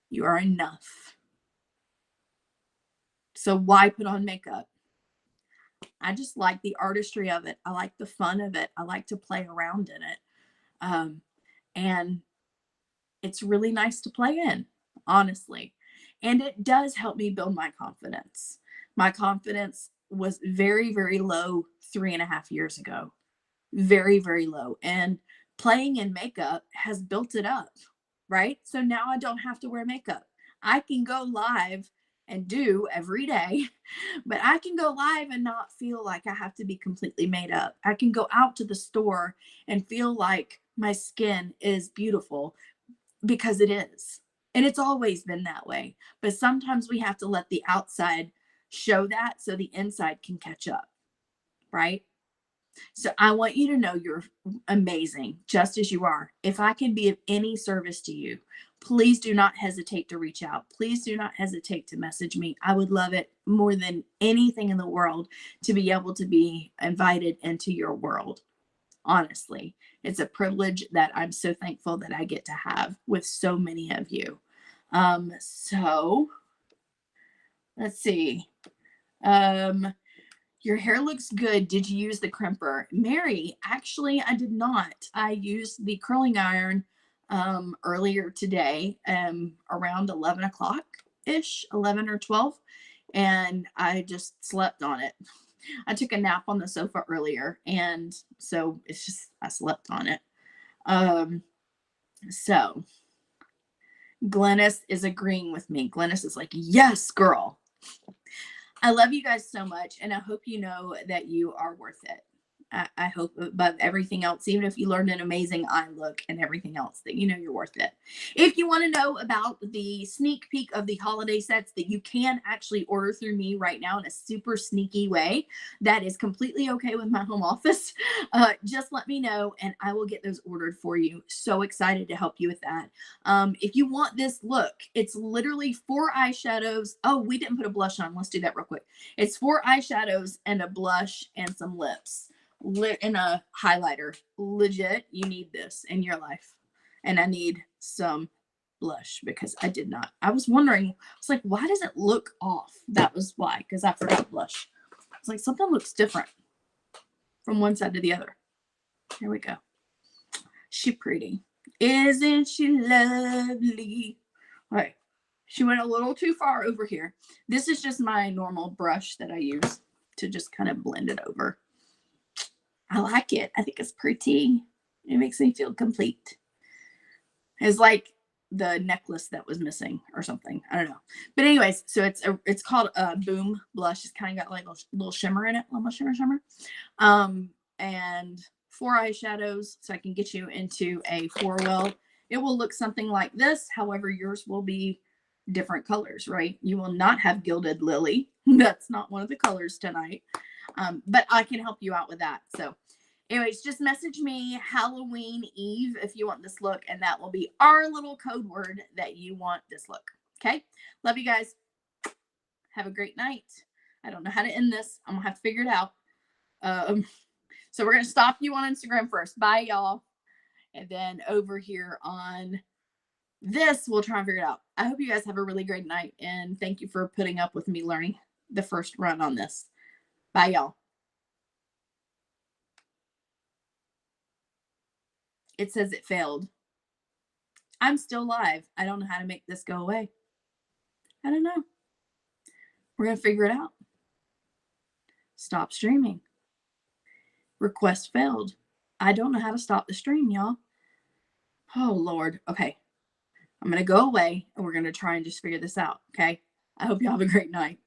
S1: You are enough. So why put on makeup? I just like the artistry of it. I like the fun of it. I like to play around in it. And it's really nice to play in, honestly. And it does help me build my confidence. My confidence was very, very low 3.5 years ago. Very, very low. And playing in makeup has built it up, right? So now I don't have to wear makeup. I can go live and do every day, but I can go live and not feel like I have to be completely made up. I can go out to the store and feel like my skin is beautiful, because it is. And it's always been that way. But sometimes we have to let the outside show that so the inside can catch up, right? So I want you to know you're amazing just as you are. If I can be of any service to you, please do not hesitate to reach out. Please do not hesitate to message me. I would love it more than anything in the world to be able to be invited into your world. Honestly, it's a privilege that I'm so thankful that I get to have with so many of you. So let's see. Your hair looks good. Did you use the crimper? Mary, actually, I did not. I used the curling iron earlier today, around 11 o'clock ish, 11 or 12, and I just slept on it. I took a nap on the sofa earlier, and so it's just, I slept on it. So Glennis is agreeing with me. Glennis is like, yes, girl. I love you guys so much, and I hope you know that you are worth it. I hope above everything else, even if you learned an amazing eye look and everything else, that you know you're worth it. If you want to know about the sneak peek of the holiday sets that you can actually order through me right now in a super sneaky way, that is completely okay with my home office, just let me know and I will get those ordered for you. So excited to help you with that. If you want this look, it's literally 4 eyeshadows. Oh, we didn't put a blush on. Let's do that real quick. It's 4 eyeshadows and a blush and some lips. In a highlighter. Legit, you need this in your life. And I need some blush because I did not. I was wondering, I was like, why does it look off? That was why, because I forgot blush. I was like, something looks different from one side to the other. Here we go. She pretty. Isn't she lovely? All right. She went a little too far over here. This is just my normal brush that I use to just kind of blend it over. I like it. I think it's pretty. It makes me feel complete. It's like the necklace that was missing or something. I don't know. But anyways, so it's called a Boom Blush. It's kind of got like a little shimmer in it. A little shimmer. And 4 eyeshadows. So I can get you into a 4-well. It will look something like this. However, yours will be different colors, right? You will not have Gilded Lily. That's not one of the colors tonight. But I can help you out with that. So Anyways, just message me Halloween Eve if you want this look, and that will be our little code word that you want this look. Okay? Love you guys. Have a great night. I don't know how to end this. I'm going to have to figure it out. So we're going to stop you on Instagram first. Bye, y'all. And then over here on this, we'll try and figure it out. I hope you guys have a really great night, and thank you for putting up with me learning the first run on this. Bye, y'all. It says it failed. I'm still live. I don't know how to make this go away. I don't know. We're going to figure it out. Stop streaming. Request failed. I don't know how to stop the stream, y'all. Oh, Lord. Okay. I'm going to go away, and we're going to try and just figure this out, okay? I hope you have a great night.